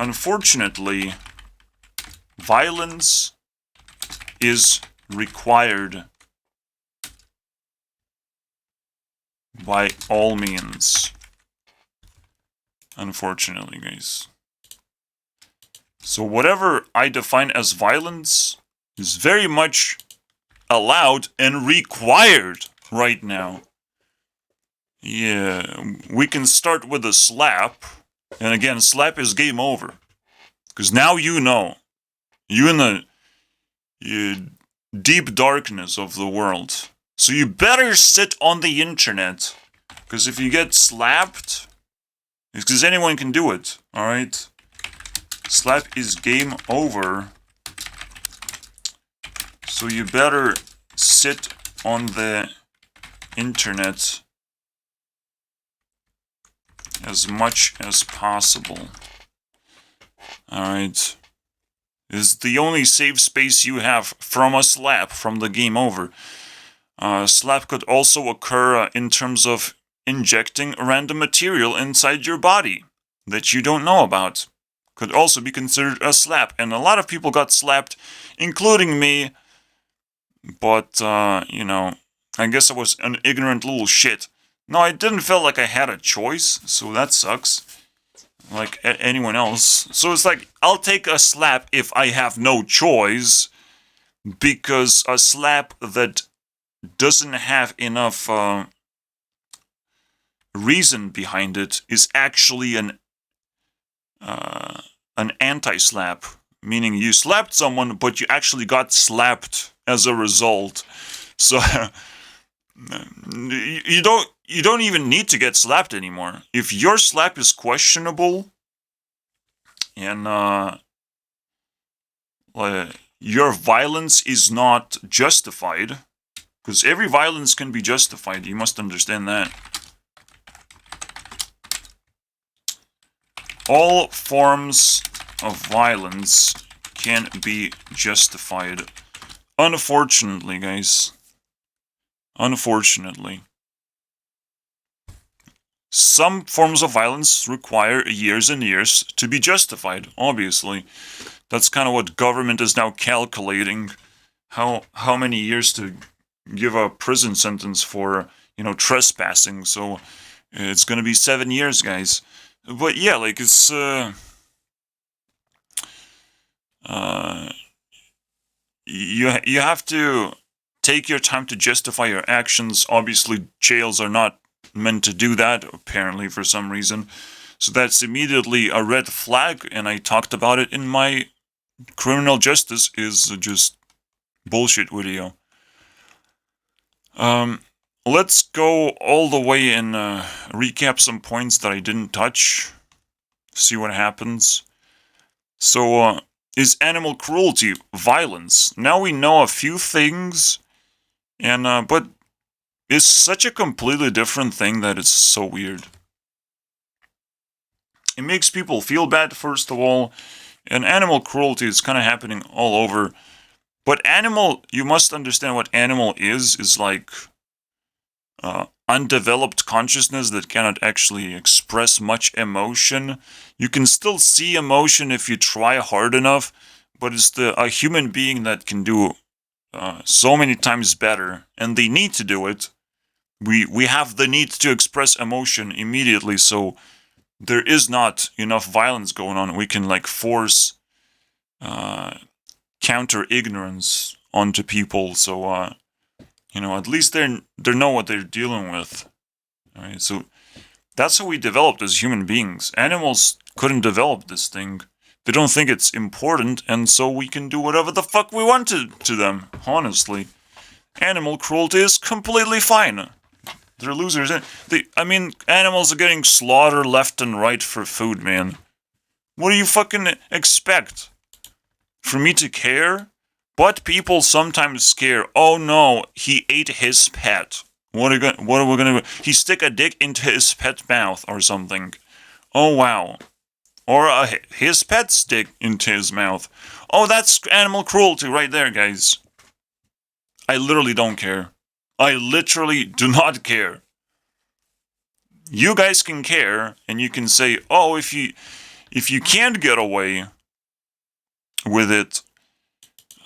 unfortunately, violence is required by all means. Unfortunately, guys. So whatever I define as violence is very much allowed and required right now. Yeah, we can start with a slap. And again, slap is game over. Because now you know. You in the deep darkness of the world. So you better sit on the internet. Because if you get slapped, it's because anyone can do it. Alright? Slap is game over. So you better sit on the internet as much as possible. Alright. This is the only safe space you have from a slap, from the game over. Slap could also occur in terms of injecting random material inside your body that you don't know about. Could also be considered a slap, and a lot of people got slapped, including me. But, you know, I guess I was an ignorant little shit. No, I didn't feel like I had a choice, so that sucks. Like anyone else. So it's like, I'll take a slap if I have no choice, because a slap that doesn't have enough reason behind it is actually an anti-slap, meaning you slapped someone, but you actually got slapped as a result. So you don't even need to get slapped anymore. If your slap is questionable and your violence is not justified, because every violence can be justified, you must understand that. All forms of violence can be justified. Unfortunately, guys. Unfortunately. Some forms of violence require years and years to be justified, obviously. That's kind of what government is now calculating. How many years to give a prison sentence for, you know, trespassing. So it's gonna be 7 years, guys. But yeah, like, it's, you have to take your time to justify your actions. Obviously, jails are not meant to do that, apparently, for some reason. So that's immediately a red flag, and I talked about it in my criminal justice is just bullshit video. Let's go all the way and recap some points that I didn't touch. See what happens. So, is animal cruelty violence? Now we know a few things, and but it's such a completely different thing that it's so weird. It makes people feel bad, first of all, and animal cruelty is kind of happening all over. But animal, you must understand what animal is like undeveloped consciousness that cannot actually express much emotion. You can still see emotion if you try hard enough, but it's a human being that can do so many times better, and they need to do it. We have the need to express emotion immediately, so there is not enough violence going on. We can like force counter ignorance onto people, so you know, at least they know what they're dealing with. All right, so that's how we developed as human beings. Animals couldn't develop this thing. They don't think it's important, and so we can do whatever the fuck we want to them, honestly. Animal cruelty is completely fine. They're losers. I mean, animals are getting slaughtered left and right for food, man. What do you fucking expect? For me to care? But people sometimes scare. Oh no, he ate his pet. What are we gonna do? He stick a dick into his pet mouth or something. Oh wow. Or his pet stick into his mouth. Oh, that's animal cruelty right there, guys. I literally don't care. I literally do not care. You guys can care, and you can say, oh, if if you can't get away with it,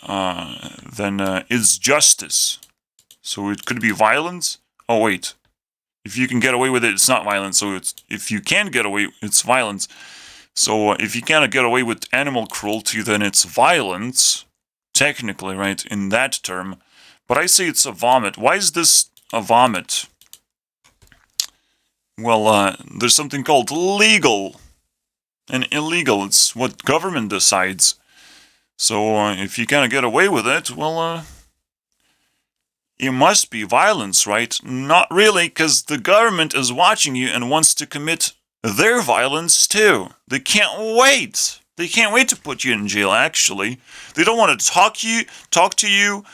then it's justice. So it could be violence. Oh wait, if you can get away with it, it's not violence. So it's if you can get away, it's violence. So if you cannot get away with animal cruelty, then it's violence, technically, right? In that term, but I say it's a vomit. Why is this a vomit? Well, there's something called legal and illegal. It's what government decides. So if you cannot get away with it, well, it must be violence, right? Not really, because the government is watching you and wants to commit their violence too. They can't wait. They can't wait to put you in jail, actually. They don't want to talk to you,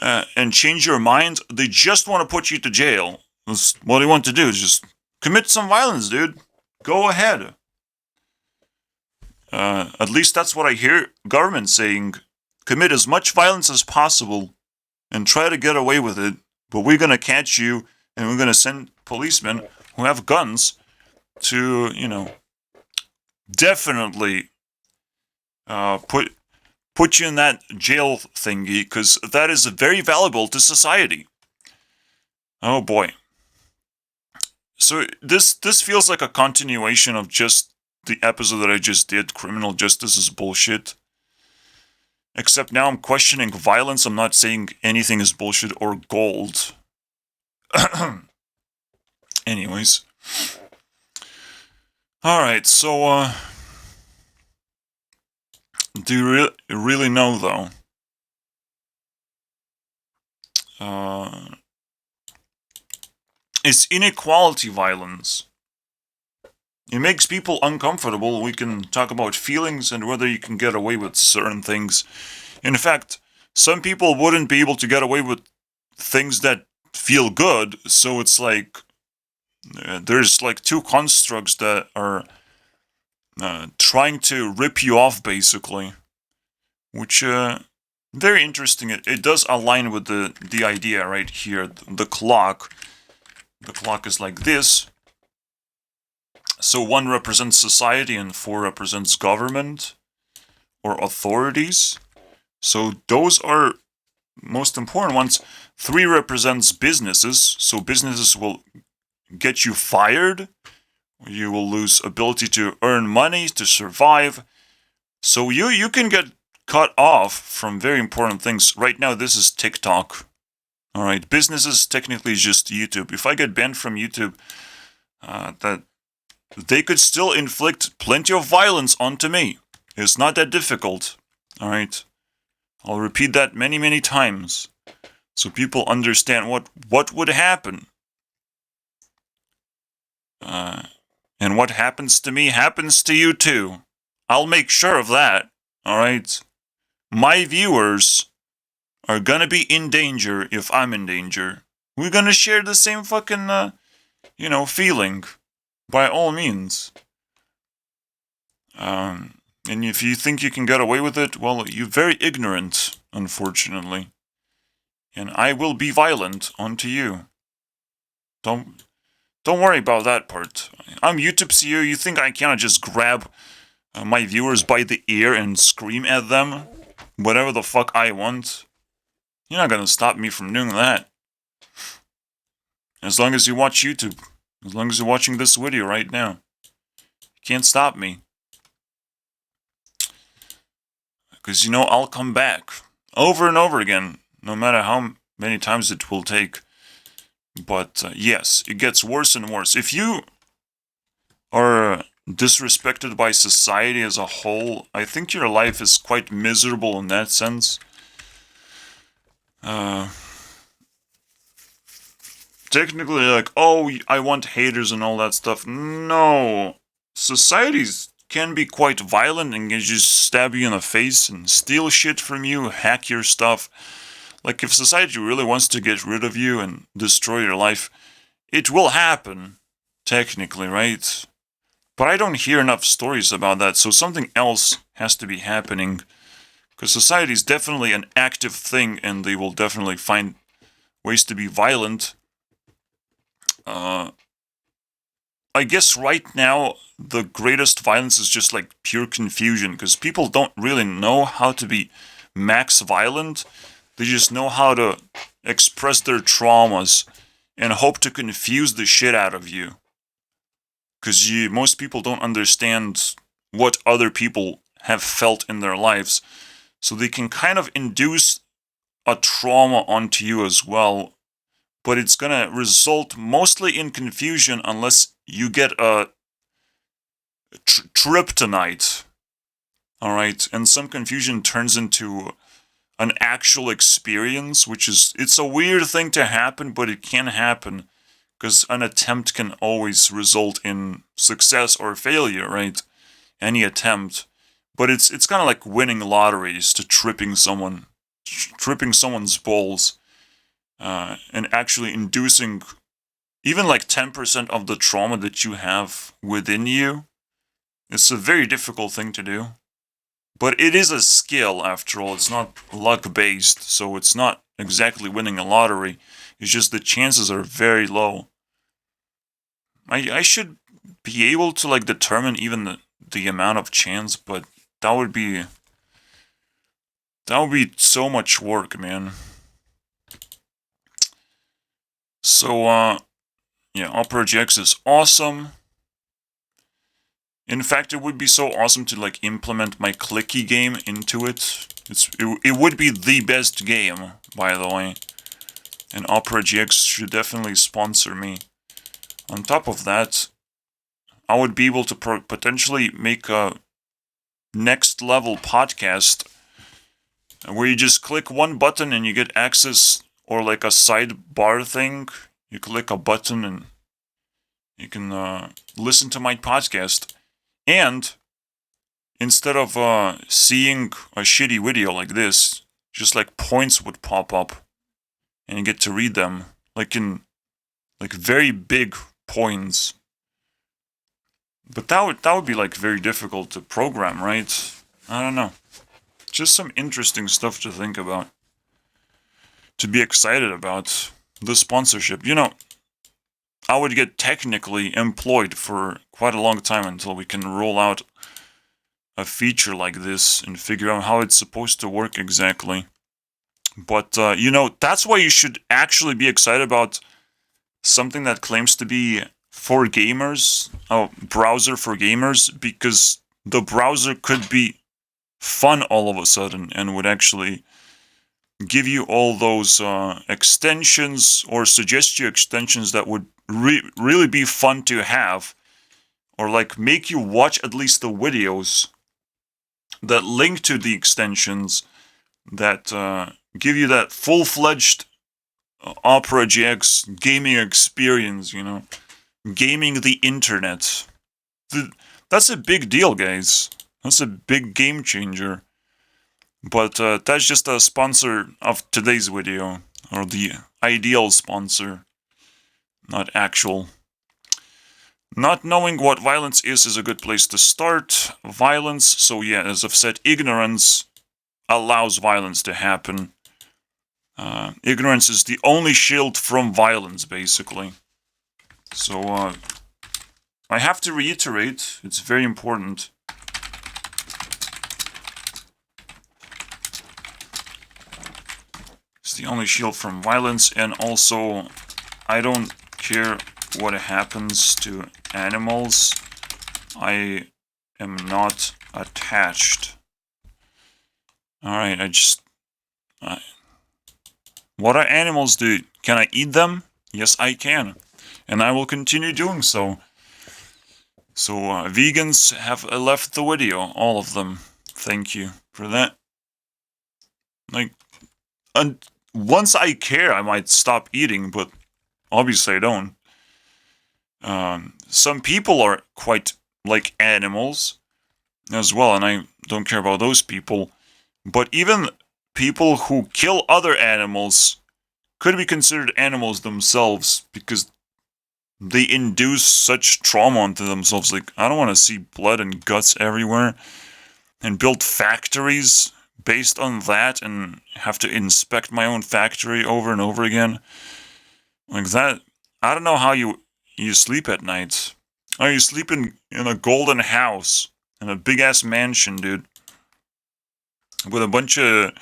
and change your mind. They just want to put you to jail. That's what they want to do, is just commit some violence, dude. Go ahead. At least that's what I hear government saying. Commit as much violence as possible and try to get away with it, but we're going to catch you and we're going to send policemen who have guns to, definitely put you in that jail thingy, because that is very valuable to society. Oh boy. So this feels like a continuation of just the episode that I just did. Criminal justice is bullshit. Except now I'm questioning violence. I'm not saying anything is bullshit or gold. Anyways. Alright, so, do you really know, though? Is inequality violence? It makes people uncomfortable. We can talk about feelings and whether you can get away with certain things. In fact, some people wouldn't be able to get away with things that feel good, so it's like there's like two constructs that are trying to rip you off, basically, which very interesting. It does align with the idea right here. The clock is like this. So 1 represents society and 4 represents government or authorities. So those are most important ones. 3 represents businesses. So businesses will get you fired. You will lose ability to earn money, to survive. So you can get cut off from very important things. Right now, this is TikTok. Alright, businesses technically just YouTube. If I get banned from YouTube, that they could still inflict plenty of violence onto me. It's not that difficult. Alright? I'll repeat that many, many times, so people understand what would happen. And what happens to me happens to you too. I'll make sure of that. Alright? My viewers are gonna be in danger if I'm in danger. We're gonna share the same fucking, feeling. By all means. And if you think you can get away with it, well, you're very ignorant, unfortunately. And I will be violent onto you. Don't worry about that part. I'm YouTube CEO. You think I cannot just grab my viewers by the ear and scream at them whatever the fuck I want? You're not gonna stop me from doing that. As long as you watch YouTube. As long as you're watching this video right now. You can't stop me. Because, I'll come back. Over and over again. No matter how many times it will take. But, yes, it gets worse and worse. If you are disrespected by society as a whole, I think your life is quite miserable in that sense. Technically, like, oh, I want haters and all that stuff. No. Societies can be quite violent and can just stab you in the face and steal shit from you, hack your stuff. Like, if society really wants to get rid of you and destroy your life, it will happen, technically, right? But I don't hear enough stories about that, so something else has to be happening. Because society is definitely an active thing, and they will definitely find ways to be violent. I guess right now the greatest violence is just like pure confusion because people don't really know how to be max violent. They just know how to express their traumas and hope to confuse the shit out of you. Because most people don't understand what other people have felt in their lives. So they can kind of induce a trauma onto you as well. But it's going to result mostly in confusion unless you get a trip tonight. Alright? And some confusion turns into an actual experience, which is, it's a weird thing to happen, but it can happen. Because an attempt can always result in success or failure, right? Any attempt. But it's kind of like winning lotteries to tripping someone's balls. And actually inducing even like 10% of the trauma that you have within you. It's a very difficult thing to do. But it is a skill, after all. It's not luck-based, so it's not exactly winning a lottery. It's just the chances are very low. I should be able to like determine even the amount of chance, but that would be so much work, man. So yeah, Opera GX is awesome. In fact, it would be so awesome to like implement my clicky game into it. It would be the best game, by the way. And Opera GX should definitely sponsor me. On top of that, I would be able to potentially make a next level podcast where you just click one button and you get access, or like a sidebar thing. You click a button and you can listen to my podcast. And instead of seeing a shitty video like this, just like points would pop up and you get to read them, like in like very big points. But that would be like very difficult to program, right? I don't know. Just some interesting stuff to think about. To be excited about. The sponsorship. You know, I would get technically employed for quite a long time until we can roll out a feature like this and figure out how it's supposed to work exactly. But, you know, that's why you should actually be excited about something that claims to be for gamers, a browser for gamers, because the browser could be fun all of a sudden and would actually give you all those extensions or suggest you extensions that would really be fun to have, or like make you watch at least the videos that link to the extensions that give you that full-fledged Opera GX gaming experience, you know, gaming the internet. That's a big deal, guys. That's a big game changer. But that's just a sponsor of today's video, or the ideal sponsor, not actual. Not knowing what violence is a good place to start. Violence, so yeah, as I've said, ignorance allows violence to happen. Ignorance is the only shield from violence, basically. So, I have to reiterate, it's very important. It's the only shield from violence, and also, I don't care what happens to animals. I am not attached. Alright, what are animals do? Can I eat them? Yes, I can. And I will continue doing so. So, vegans have left the video, all of them. Thank you for that. Like, once I care, I might stop eating, but obviously I don't. Some people are quite like animals as well, and I don't care about those people. But even people who kill other animals could be considered animals themselves, because they induce such trauma onto themselves. Like, I don't want to see blood and guts everywhere and build factories based on that and have to inspect my own factory over and over again. Like that, I don't know how you sleep at night. Oh, you sleep in a golden house in a big ass mansion, dude, with a bunch of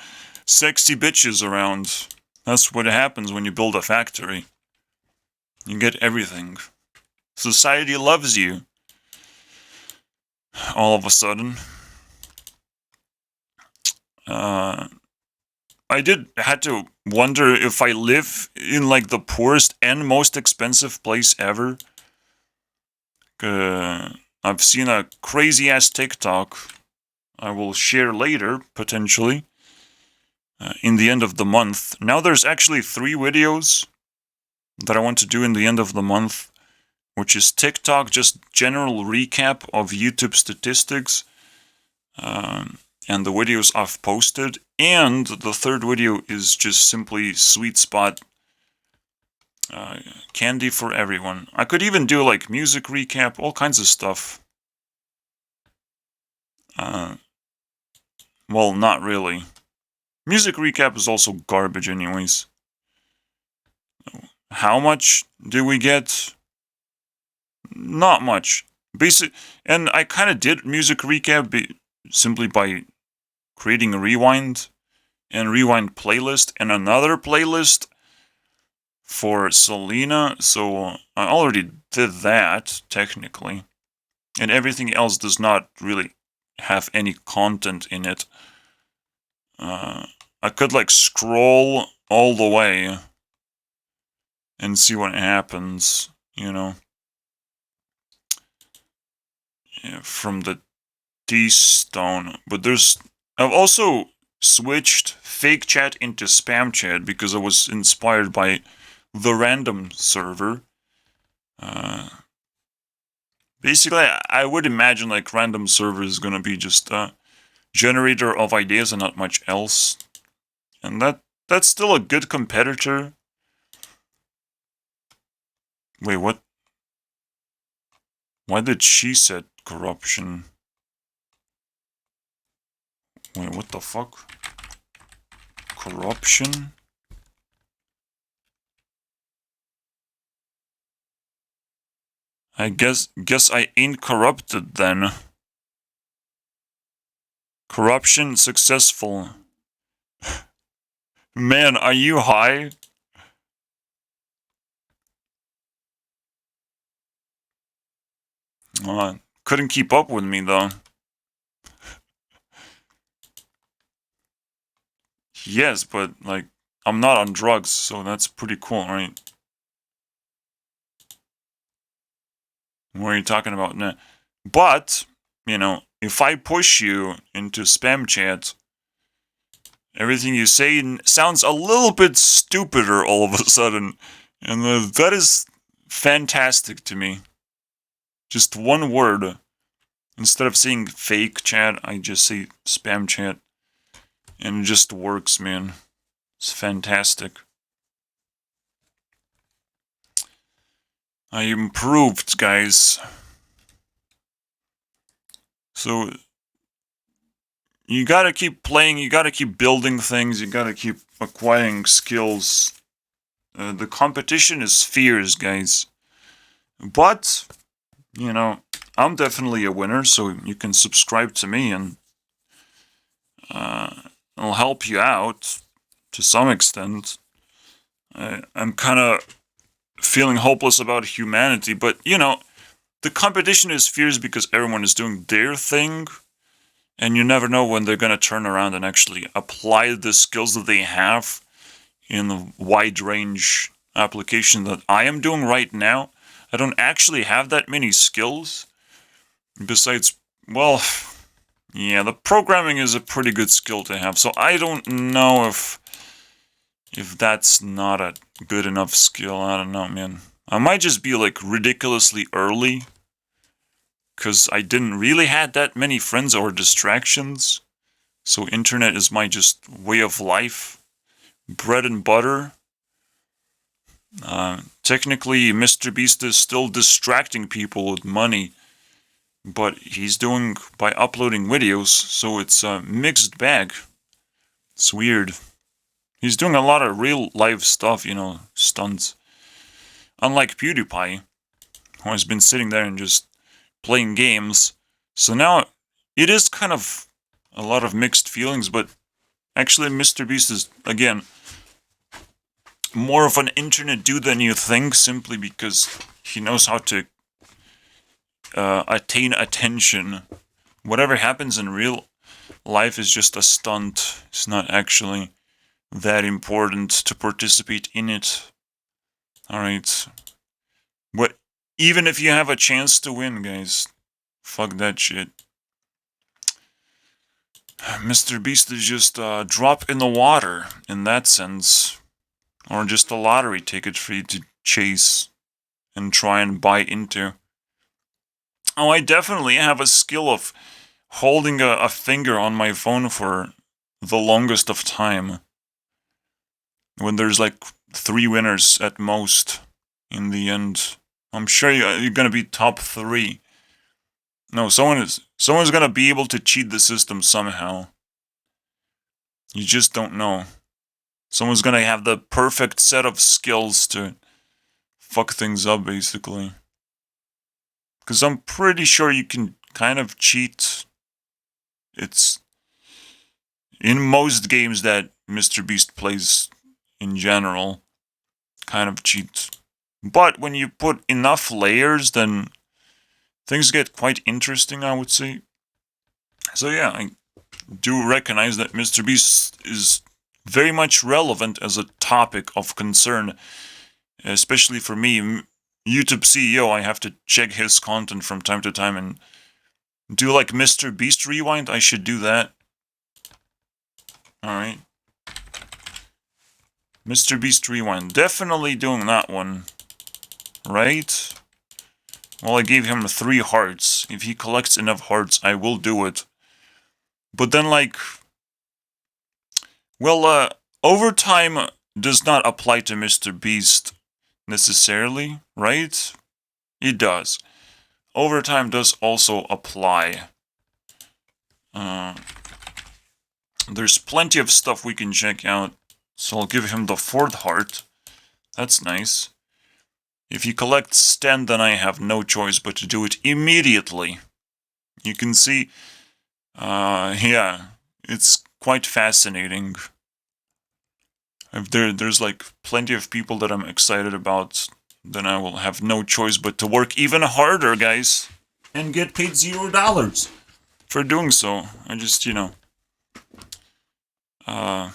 sexy bitches around. That's what happens when you build a factory. You get everything. Society loves you. All of a sudden. I had to wonder if I live in like the poorest and most expensive place ever. I've seen a crazy ass TikTok I will share later, potentially, in the end of the month. Now there's actually 3 videos that I want to do in the end of the month, which is TikTok, just general recap of YouTube statistics, and the videos I've posted. And the 3rd video is just simply Sweet Spot candy for everyone. I could even do like music recap, all kinds of stuff. Well, not really. Music recap is also garbage anyways. How much do we get? Not much. And I kind of did music recap simply by creating a rewind playlist and another playlist for Selena, so I already did that, technically. And everything else does not really have any content in it. I could like scroll all the way and see what happens, you know. Yeah, from the D-Stone. But I've also switched fake chat into spam chat because I was inspired by the random server. Basically, I would imagine like random server is gonna be just a generator of ideas and not much else. And that's still a good competitor. Wait, what? Why did she set corruption? Wait, what the fuck? Corruption? I guess I ain't corrupted then. Corruption successful. Man, are you high? Couldn't keep up with me though. Yes, but like I'm not on drugs, so that's pretty cool, right? What are you talking about now? But, you know, if I push you into spam chat, everything you say sounds a little bit stupider all of a sudden. And that is fantastic to me. Just one word. Instead of saying fake chat, I just say spam chat. And it just works, man. It's fantastic. I improved, guys. So, you gotta keep playing, you gotta keep building things, you gotta keep acquiring skills. The competition is fierce, guys. But, you know, I'm definitely a winner, so you can subscribe to me and I'll help you out to some extent. I'm kind of feeling hopeless about humanity, but, you know, the competition is fierce because everyone is doing their thing, and you never know when they're going to turn around and actually apply the skills that they have in the wide range application that I am doing right now. I don't actually have that many skills. Besides, well, yeah, the programming is a pretty good skill to have, so I don't know if that's not a good enough skill. I don't know, man. I might just be like ridiculously early, because I didn't really had that many friends or distractions. So internet is my just way of life. Bread and butter. Technically, Mr. Beast is still distracting people with money, but he's doing by uploading videos, so it's a mixed bag. It's weird. He's doing a lot of real life stuff, you know, stunts. Unlike PewDiePie, who has been sitting there and just playing games. So now it is kind of a lot of mixed feelings, but actually MrBeast is, again, more of an internet dude than you think, simply because he knows how to attain attention. Whatever happens in real life is just a stunt. It's not actually that important to participate in it. Alright. But even if you have a chance to win, guys, fuck that shit. MrBeast is just a drop in the water, in that sense. Or just a lottery ticket for you to chase and try and buy into. Oh, I definitely have a skill of holding a finger on my phone for the longest of time. When there's like 3 winners at most in the end. I'm sure you're gonna be top 3. No, someone's gonna be able to cheat the system somehow. You just don't know. Someone's gonna have the perfect set of skills to fuck things up, basically. Because I'm pretty sure you can kind of cheat. It's in most games that MrBeast plays in general, kind of cheat. But when you put enough layers, then things get quite interesting, I would say. So yeah, I do recognize that MrBeast is very much relevant as a topic of concern, especially for me, YouTube CEO. I have to check his content from time to time and do like MrBeast Rewind. I should do that. Alright. MrBeast Rewind. Definitely doing that one. Right? Well, I gave him 3 hearts. If he collects enough hearts, I will do it. But then, like... Well, overtime does not apply to MrBeast necessarily, right? It does. Overtime does also apply. There's plenty of stuff we can check out. So I'll give him the 4th heart. That's nice. If he collects 10, then I have no choice but to do it immediately. You can see, yeah, it's quite fascinating. If there's like plenty of people that I'm excited about, then I will have no choice but to work even harder, guys, and get paid $0 for doing so. I just, you know, I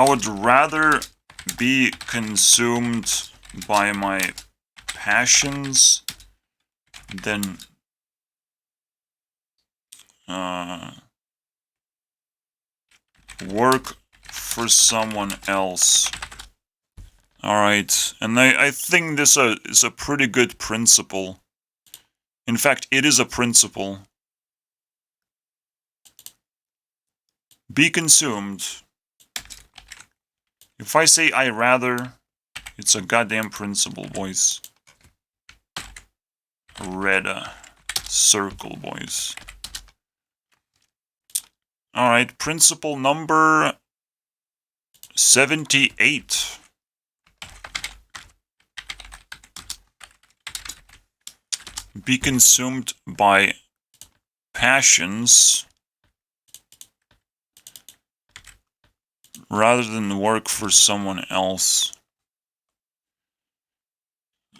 would rather be consumed by my passions than work for someone else. Alright, and I think this is a pretty good principle. In fact, it is a principle. Be consumed. If I say I rather, it's a goddamn principle, boys. Red circle, boys. Alright, principle number 78. Be consumed by passions rather than work for someone else.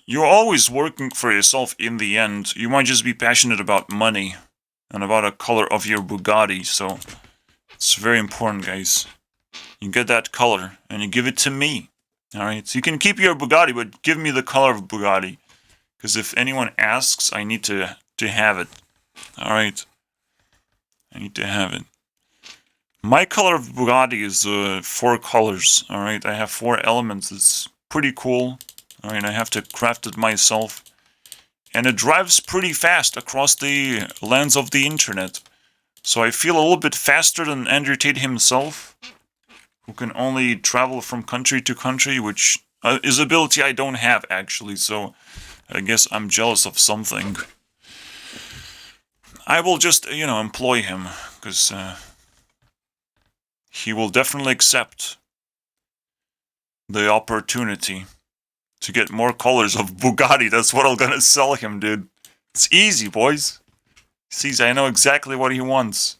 You're always working for yourself in the end. You might just be passionate about money and about a color of your Bugatti, so it's very important, guys. You get that color and you give it to me. Alright, so you can keep your Bugatti, but give me the color of Bugatti. Because if anyone asks, I need to have it. Alright. I need to have it. My color of Bugatti is 4 colors. Alright, I have 4 elements. It's pretty cool. Alright, I have to craft it myself. And it drives pretty fast across the lands of the internet. So I feel a little bit faster than Andrew Tate himself, who can only travel from country to country, which is an ability I don't have, actually, so I guess I'm jealous of something. I will just, you know, employ him, because he will definitely accept the opportunity. to get more colors of Bugatti. That's what I'm gonna sell him, dude. It's easy, boys. Sees, I know exactly what he wants.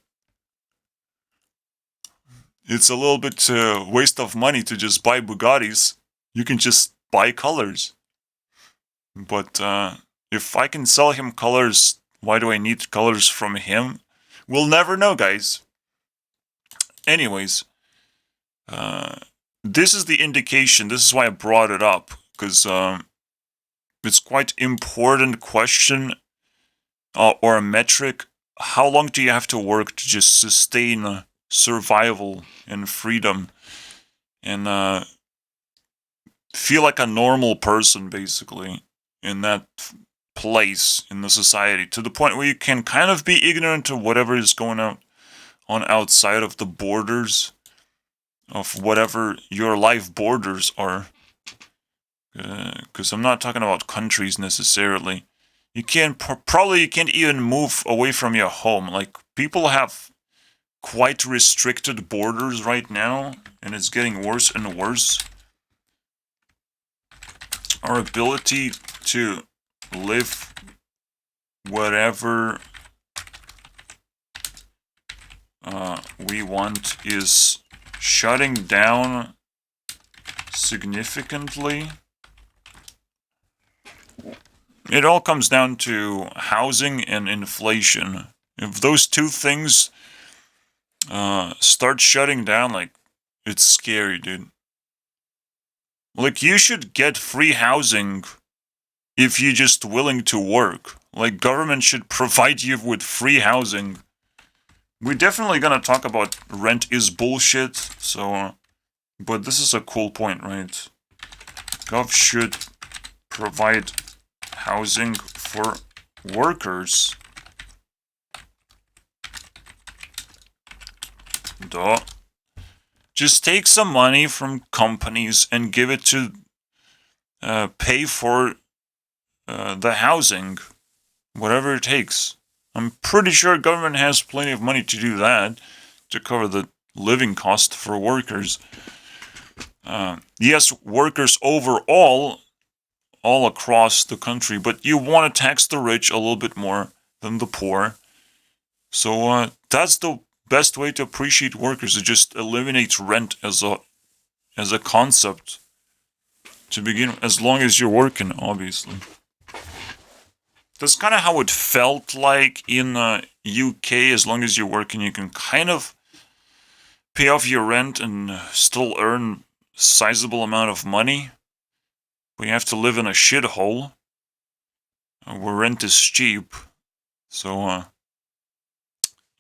It's a little bit waste of money to just buy Bugattis. You can just buy colors. But if I can sell him colors, why do I need colors from him? We'll never know, guys. Anyways, this is the indication. This is why I brought it up, because it's quite important question or a metric. How long do you have to work to just sustain survival and freedom and feel like a normal person, basically, in that place in the society, to the point where you can kind of be ignorant of whatever is going on outside of the borders of whatever your life borders are. Because I'm not talking about countries necessarily. You can't probably you can't even move away from your home. Like, people have quite restricted borders right now, and it's getting worse and worse. Our ability to live whatever we want is shutting down significantly. It all comes down to housing and inflation. If those two things start shutting down, like, it's scary, dude. Like, you should get free housing if you're just willing to work. Like, government should provide you with free housing. We're definitely gonna talk about rent is bullshit, so... but this is a cool point, right? Gov should provide housing for workers. Duh. Just take some money from companies and give it to pay for the housing, whatever it takes. I'm pretty sure government has plenty of money to do that, to cover the living cost for workers. Yes, workers overall, all across the country, but you want to tax the rich a little bit more than the poor. So that's the best way to appreciate workers, is just eliminate rent as a concept to begin, as long as you're working, obviously. That's kind of how it felt like in UK. As long as you're working, you can kind of pay off your rent and still earn a sizable amount of money. But you have to live in a shithole where rent is cheap. So,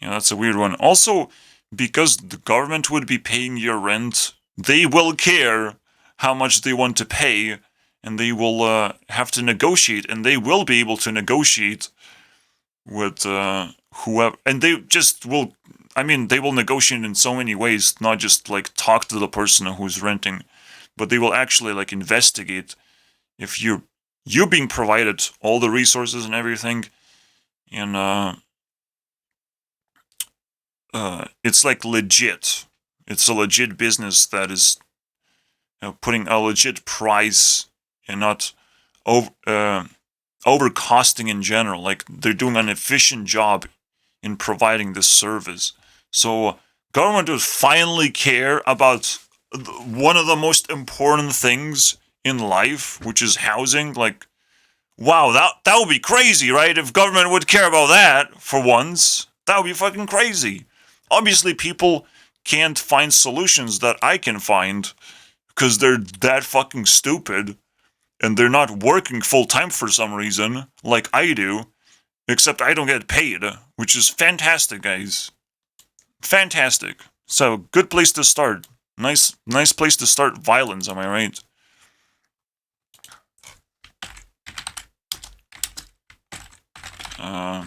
yeah, that's a weird one. Also, because the government would be paying your rent, they will care how much they want to pay, and they will have to negotiate, and they will be able to negotiate with whoever, and they just will, I mean, they will negotiate in so many ways, not just, like, talk to the person who's renting, but they will actually, like, investigate if you're being provided all the resources and everything, and it's like legit. It's a legit business that is putting a legit price and not over costing in general. Like, they're doing an efficient job in providing this service. So government would finally care about one of the most important things in life, which is housing. Like, wow, that would be crazy, right? If government would care about that for once, that would be fucking crazy. Obviously, people can't find solutions that I can find because they're that fucking stupid and they're not working full time for some reason, like I do, except I don't get paid, which is fantastic, guys. Fantastic. So, good place to start. Nice place to start violence, am I right? I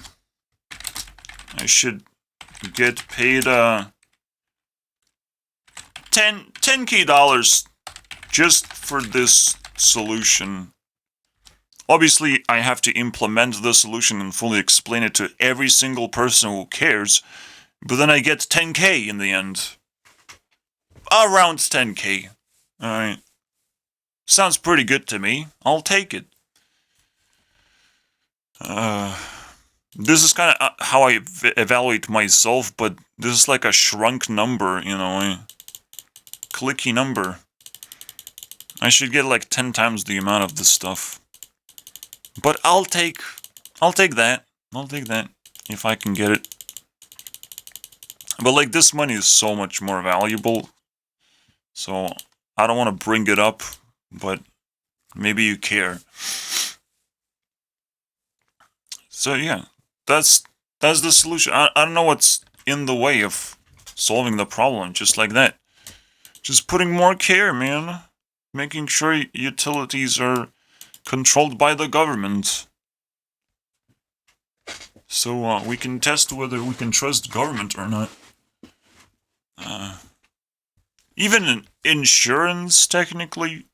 should get paid 10K dollars just for this solution. Obviously, I have to implement the solution and fully explain it to every single person who cares, but then I get 10K in the end. Around 10K. Alright. Sounds pretty good to me. I'll take it. This is kind of how I evaluate myself, but this is like a shrunk number, a clicky number. I should get like 10 times the amount of this stuff. But I'll take that. I'll take that if I can get it. But like this money is so much more valuable. So I don't want to bring it up, but maybe you care. So yeah, that's the solution. I don't know what's in the way of solving the problem just like that. Just putting more care, man. Making sure utilities are controlled by the government. So we can test whether we can trust government or not. Even insurance, technically,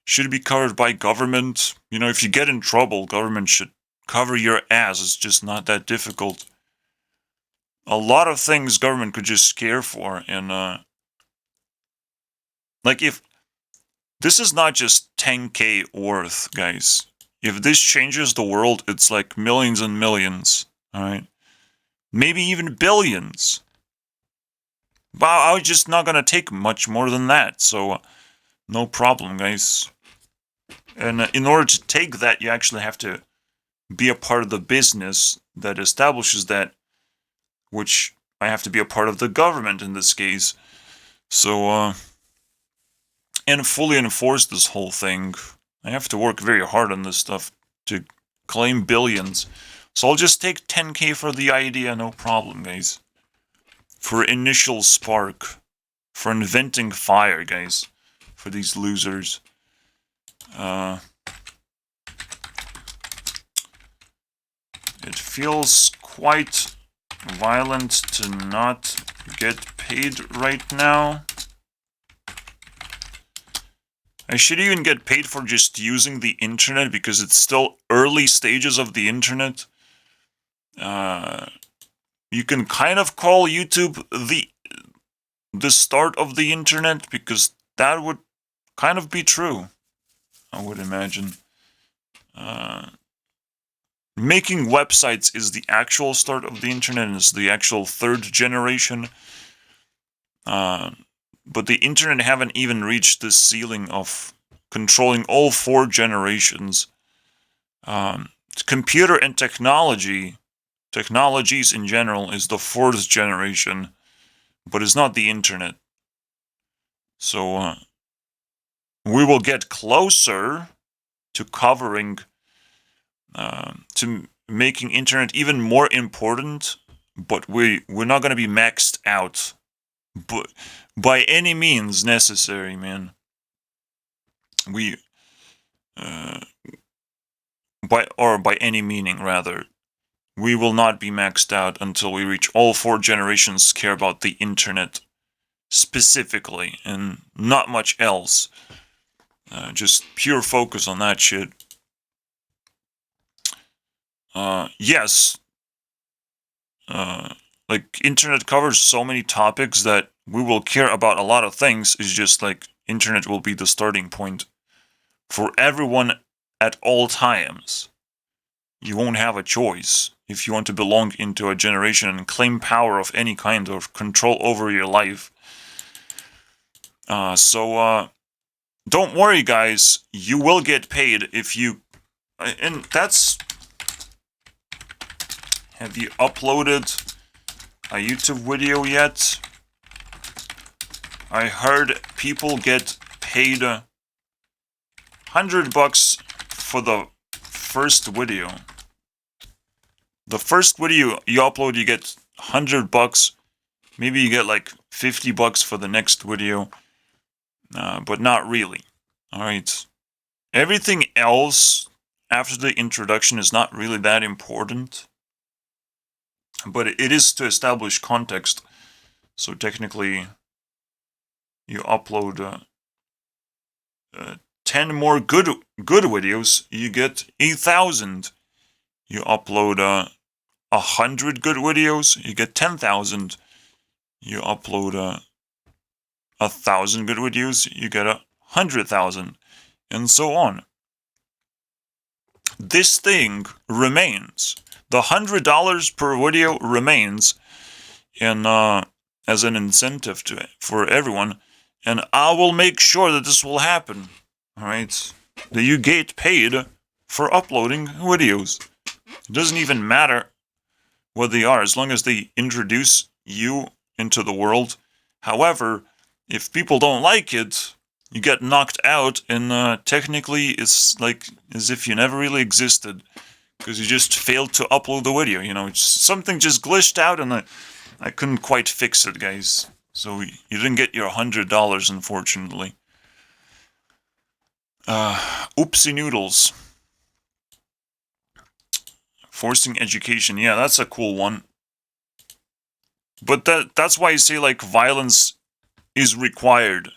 should be covered by government. If you get in trouble, government should cover your ass. It's just not that difficult. A lot of things government could just scare for, and like if this is not just 10K worth, guys. If this changes the world, it's like millions and millions, alright? Maybe even billions. But I was just not gonna take much more than that, so no problem, guys. And in order to take that, you actually have to be a part of the business that establishes that, which I have to be a part of the government in this case. So, and fully enforce this whole thing. I have to work very hard on this stuff to claim billions. So I'll just take 10K for the idea, no problem, guys. For initial spark. For inventing fire, guys. For these losers. It feels quite violent to not get paid right now. I should even get paid for just using the internet because it's still early stages of the internet. You can kind of call YouTube the start of the internet because that would kind of be true, I would imagine. Making websites is the actual start of the internet and is the actual third generation. But the internet haven't even reached the ceiling of controlling all 4 generations. Computer and technologies in general, is the 4th generation, but it's not the internet. So, we will get closer to covering, to making internet even more important, but we're not going to be maxed out. But by any means necessary, man. By any meaning, rather. We will not be maxed out until we reach all 4 generations care about the internet specifically, and not much else. Just pure focus on that shit. Yes. Like, internet covers so many topics that we will care about a lot of things. It's just like, internet will be the starting point for everyone at all times. You won't have a choice if you want to belong into a generation and claim power of any kind or control over your life. So don't worry, guys. You will get paid if you... And that's... Have you uploaded a YouTube video yet? I heard people get paid $100 for the first video. The first video you upload, you get $100. Maybe you get like $50 for the next video, but not really. All right. Everything else after the introduction is not really that important, but it is to establish context. So technically, you upload 10 more good videos, you get 8,000. You upload 100 good videos, you get 10,000. You upload 1,000 good videos, you get 100,000. and so on. This thing remains. The $100 per video remains, and as an incentive for everyone, and I will make sure that this will happen. All right, that you get paid for uploading videos. It doesn't even matter what they are, as long as they introduce you into the world. However, if people don't like it, you get knocked out, and technically it's like as if you never really existed, because you just failed to upload the video. You know, something just glitched out, and I couldn't quite fix it, guys. So you didn't get your $100, unfortunately. Oopsie noodles. Forcing education. Yeah, that's a cool one. But that's why you say, like, violence is required.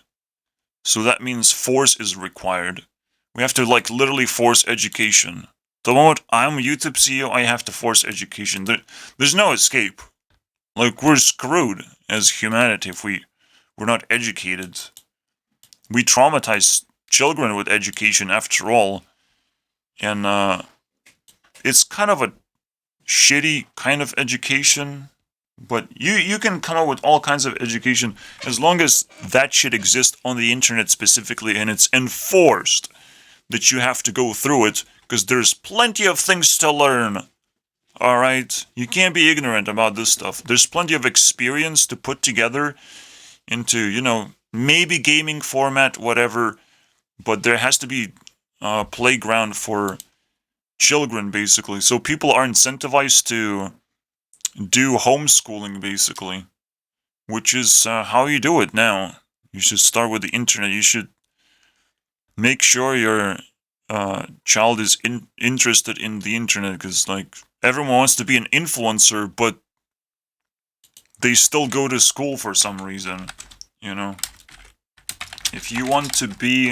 So that means force is required. We have to, like, literally force education. The moment I'm a YouTube CEO, I have to force education. There's no escape. Like, we're screwed as humanity if we're not educated. We traumatize children with education, after all. And it's kind of a shitty kind of education. But you can come up with all kinds of education as long as that shit exists on the internet specifically, and it's enforced that you have to go through it, because there's plenty of things to learn. Alright? You can't be ignorant about this stuff. There's plenty of experience to put together into, you know, maybe gaming format, whatever, but there has to be a playground for children, basically. So people are incentivized to do homeschooling, basically, which is how you do it now. You should start with the internet. You should make sure your child is interested in the internet, because, like, everyone wants to be an influencer, but they still go to school for some reason, you know? If you want to be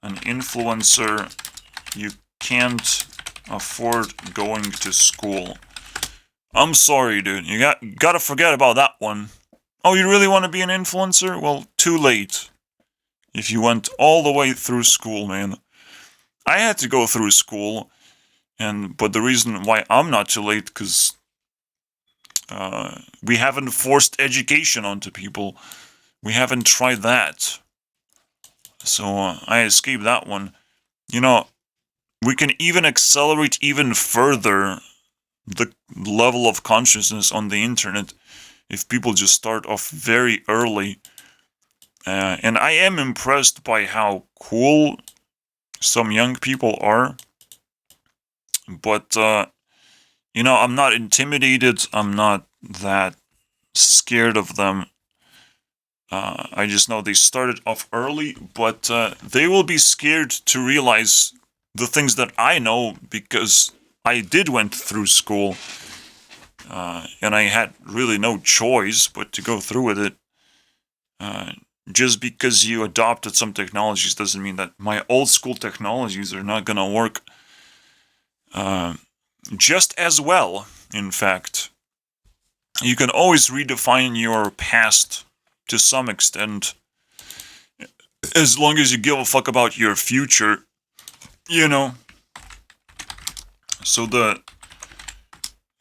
an influencer, you can't afford going to school. I'm sorry, dude. You gotta forget about that one. Oh, you really want to be an influencer? Well, too late. If you went all the way through school, man. I had to go through school, but the reason why I'm not too late, because we haven't forced education onto people. We haven't tried that. So I escaped that one. You know, we can even accelerate even further the level of consciousness on the internet if people just start off very early. And I am impressed by how cool some young people are. But, you know, I'm not intimidated. I'm not that scared of them. I just know they started off early, but they will be scared to realize the things that I know, because I did went through school, and I had really no choice but to go through with it. Just because you adopted some technologies doesn't mean that my old school technologies are not gonna work just as well, in fact. You can always redefine your past to some extent, as long as you give a fuck about your future, you know? So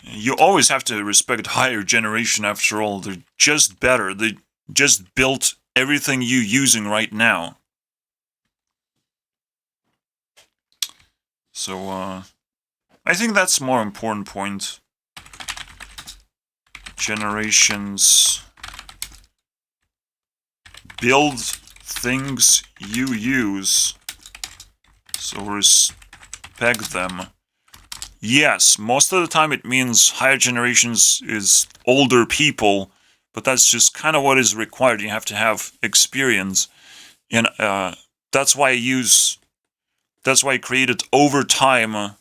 you always have to respect higher generation, after all. They're just better. They just built everything you're using right now. So, I think that's more important point. Generations build things you use, so respect them. Yes, most of the time it means higher generations is older people, but that's just kind of what is required. You have to have experience, and that's why I created over time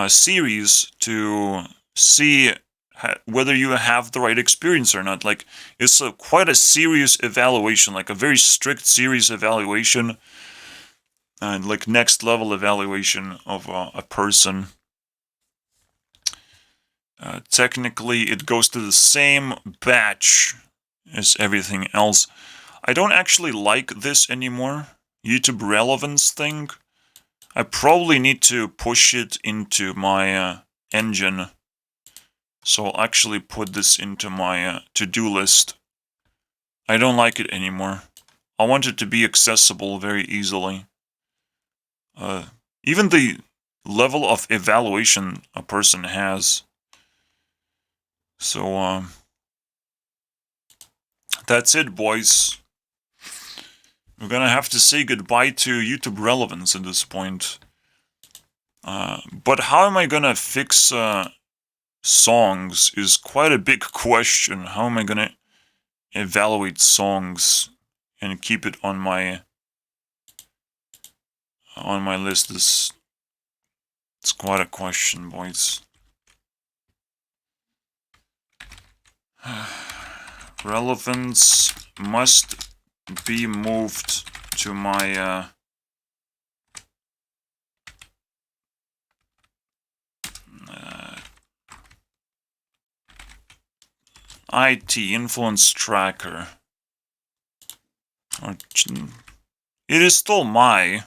series to see whether you have the right experience or not. Like, it's quite a serious evaluation, like a very strict serious evaluation, and like next level evaluation of a person. Technically, it goes to the same batch as everything else. I don't actually like this anymore. YouTube relevance thing, I probably need to push it into my engine. So I'll actually put this into my to-do list. I don't like it anymore. I want it to be accessible very easily. Even the level of evaluation a person has. So, that's it, boys. We're gonna have to say goodbye to YouTube relevance at this point. But how am I gonna fix songs is quite a big question. How am I gonna evaluate songs and keep it on my list? It's quite a question, boys. Relevance must be moved to my IT influence tracker. It is still my.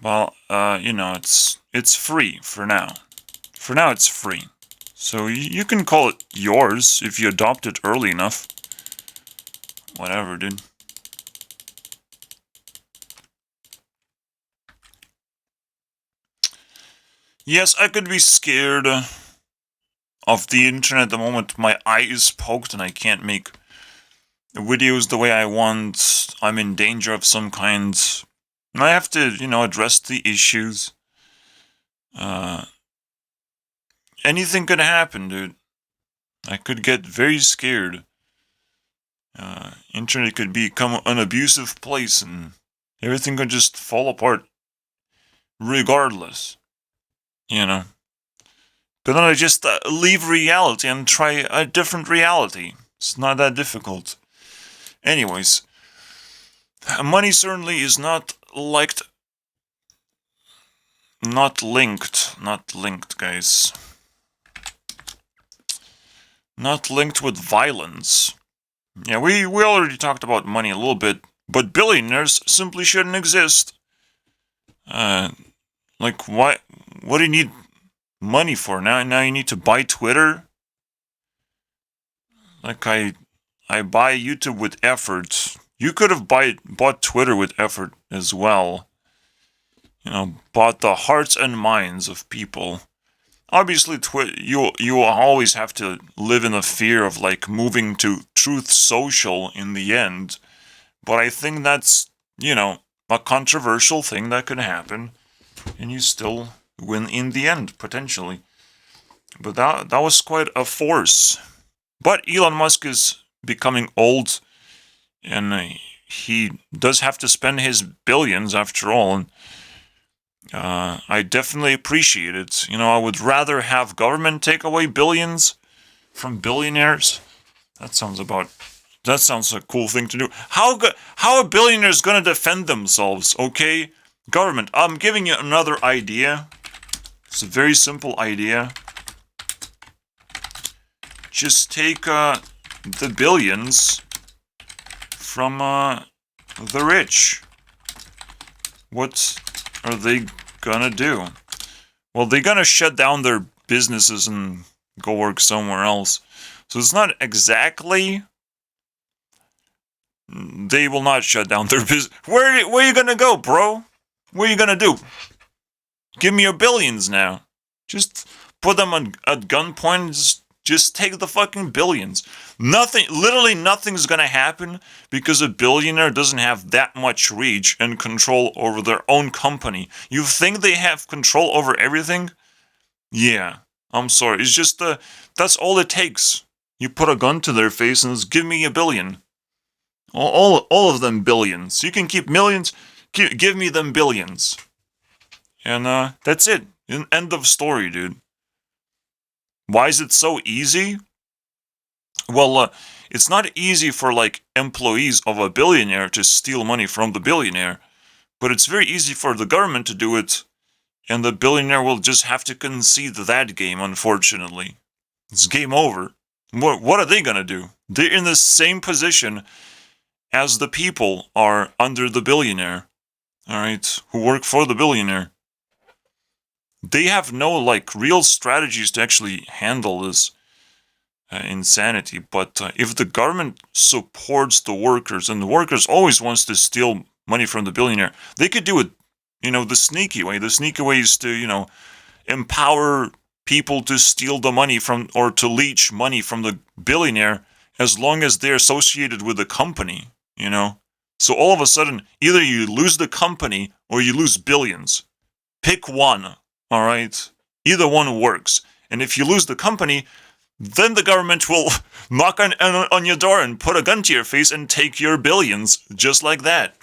Well, you know, it's free for now. For now, it's free. So you can call it yours if you adopt it early enough. Whatever, dude. Yes, I could be scared of the internet the moment my eye is poked and I can't make videos the way I want. I'm in danger of some kind. And I have to, you know, address the issues. Anything could happen, dude. I could get very scared. Internet could become an abusive place and everything could just fall apart regardless. You know. But then I just leave reality and try a different reality. It's not that difficult. Anyways, money certainly is not linked, guys. Not linked with violence. Yeah, we already talked about money a little bit, but billionaires simply shouldn't exist. Like, what do you need money for? Now you need to buy Twitter? Like, I buy YouTube with effort. You could have bought Twitter with effort as well. You know, bought the hearts and minds of people. Obviously, you will always have to live in the fear of, like, moving to Truth Social in the end. But I think that's, you know, a controversial thing that could happen. And you still win in the end, potentially. But that was quite a force. But Elon Musk is becoming old. And he does have to spend his billions after all. And I definitely appreciate it. You know, I would rather have government take away billions from billionaires. That sounds a cool thing to do. How are billionaires gonna defend themselves? Okay, government. I'm giving you another idea. It's a very simple idea. Just take the billions from the rich. What are they gonna do? Well, they're gonna shut down their businesses and go work somewhere else. So it's not exactly. They will not shut down their business. Where are you gonna go, bro? What are you gonna do? Give me your billions now. Just put them at gunpoint. Just take the fucking billions. Literally nothing's gonna happen because a billionaire doesn't have that much reach and control over their own company. You think they have control over everything? Yeah, I'm sorry. It's just that's all it takes. You put a gun to their face and just give me a billion. All of them billions. You can keep millions. Give me them billions. And that's it. End of story, dude. Why is it so easy? Well, it's not easy for, like, employees of a billionaire to steal money from the billionaire, but it's very easy for the government to do it, and the billionaire will just have to concede that game, unfortunately. It's game over. What are they gonna do? They're in the same position as the people are under the billionaire. All right, who work for the billionaire. They have no like real strategies to actually handle this insanity. But if the government supports the workers, and the workers always wants to steal money from the billionaire, they could do it, the sneaky way. The sneaky way is to, empower people to steal the money from, or to leech money from the billionaire, as long as they're associated with the company, So all of a sudden, either you lose the company or you lose billions. Pick one, all right? Either one works. And if you lose the company, then the government will knock on your door and put a gun to your face and take your billions, just like that.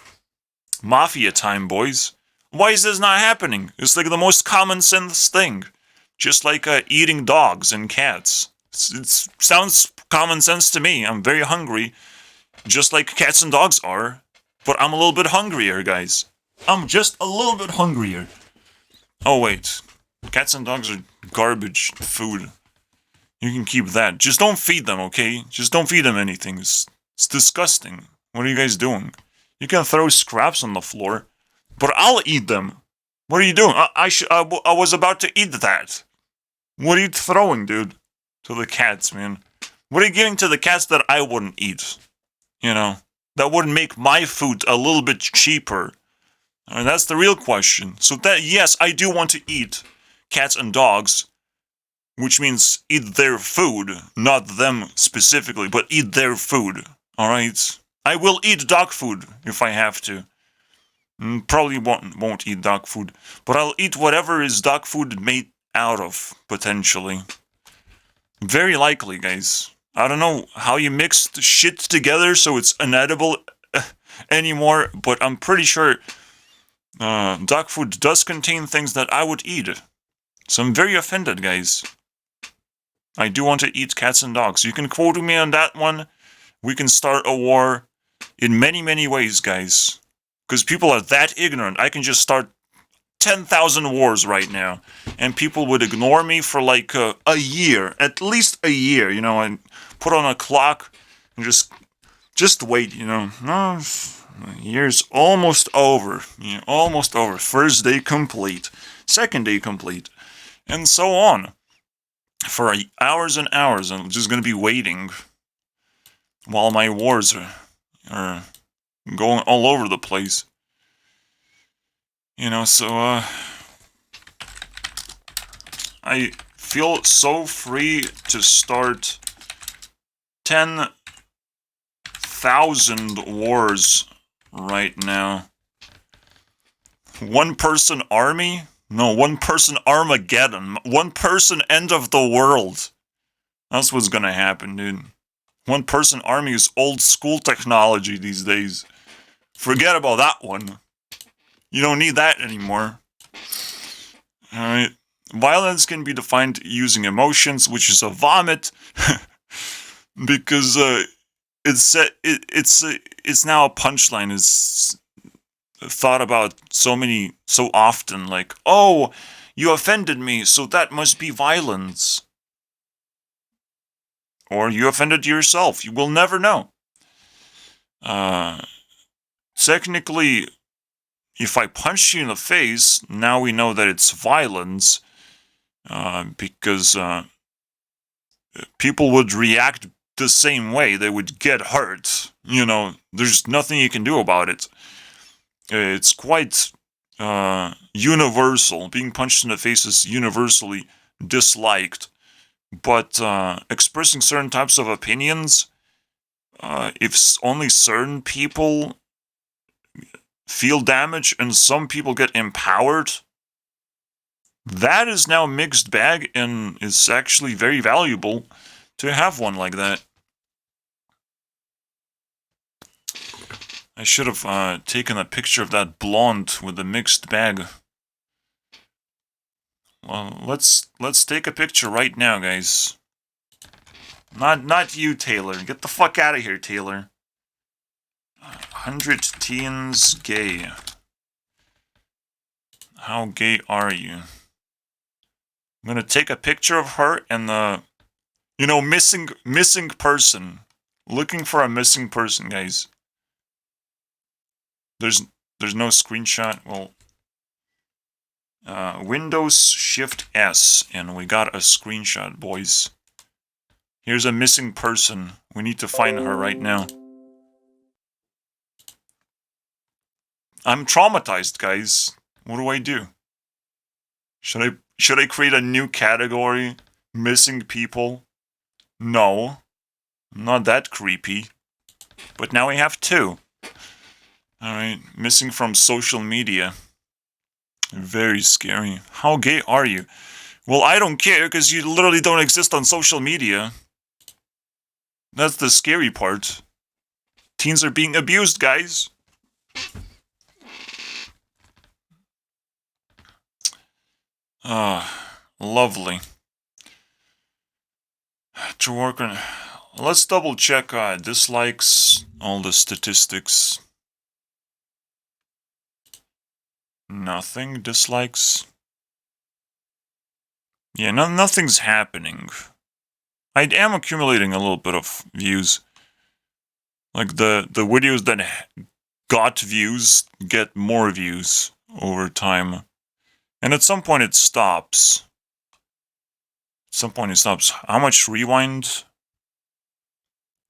Mafia time, boys. Why is this not happening? It's like the most common sense thing. Just like eating dogs and cats. It sounds common sense to me. I'm very hungry, just like cats and dogs are. But I'm a little bit hungrier, guys. I'm just a little bit hungrier. Oh, wait. Cats and dogs are garbage food. You can keep that. Just don't feed them, okay? Just don't feed them anything. It's disgusting. What are you guys doing? You can throw scraps on the floor, but I'll eat them. What are you doing? I was about to eat that. What are you throwing, dude? To the cats, man. What are you giving to the cats that I wouldn't eat? That would make my food a little bit cheaper. And that's the real question. So that, yes, I do want to eat cats and dogs, which means eat their food, not them specifically, but eat their food, alright? I will eat dog food if I have to. Probably won't eat dog food, but I'll eat whatever is dog food made out of, potentially. Very likely, guys. I don't know how you mix the shit together so it's inedible anymore, but I'm pretty sure dog food does contain things that I would eat. So I'm very offended, guys. I do want to eat cats and dogs. You can quote me on that one. We can start a war in many, many ways, guys. Because people are that ignorant. I can just start 10,000 wars right now. And people would ignore me for like a year. At least a year, and put on a clock and just wait, No, year's almost over. Almost over. First day complete. Second day complete. And so on. For hours and hours. I'm just going to be waiting while my wars are going all over the place. So, I feel so free to start 10,000 wars right now. One person army? No, one person Armageddon. One person end of the world. That's what's gonna happen, dude. One person army is old school technology these days. Forget about that one. You don't need that anymore. Alright. Violence can be defined using emotions, which is a vomit. Because it's now a punchline. It's thought about so often, like, oh, you offended me, so that must be violence. Or you offended yourself. You will never know. Technically, if I punch you in the face, now we know that it's violence, because people would react the same way. They would get hurt. There's nothing you can do about it. It's quite universal. Being punched in the face is universally disliked. But expressing certain types of opinions, if only certain people feel damage and some people get empowered, that is now a mixed bag and is actually very valuable to have one like that. I should have taken a picture of that blonde with the mixed bag. Well, let's take a picture right now, guys. Not you, Taylor. Get the fuck out of here, Taylor. 100 teens gay. How gay are you? I'm gonna take a picture of her and You know, missing person. Looking for a missing person, guys. There's no screenshot. Well, Windows Shift S, and we got a screenshot, boys. Here's a missing person. We need to find her right now. I'm traumatized, guys. What do I do? Should I create a new category? Missing people? No. Not that creepy. But now we have 2. Alright, missing from social media. Very scary. How gay are you? Well, I don't care, because you literally don't exist on social media. That's the scary part. Teens are being abused, guys. Lovely. To work on... Let's double check dislikes, all the statistics. Nothing. Dislikes. Yeah, nothing's happening. I am accumulating a little bit of views. Like the videos that got views get more views over time. And at some point it stops. At some point it stops. How much rewind?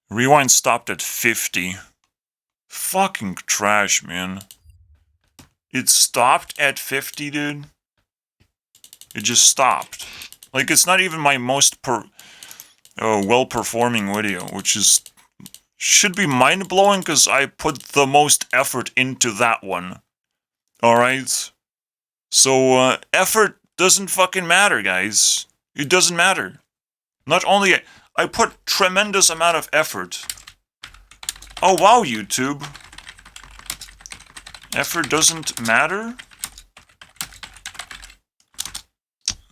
Rewind stopped at 50. Fucking trash, man. It stopped at 50, dude. It just stopped. Like, it's not even my most well-performing video, which should be mind-blowing because I put the most effort into that one. Alright? So, effort doesn't fucking matter, guys. It doesn't matter. Not only... I put tremendous amount of effort. Oh, wow, YouTube. Effort doesn't matter?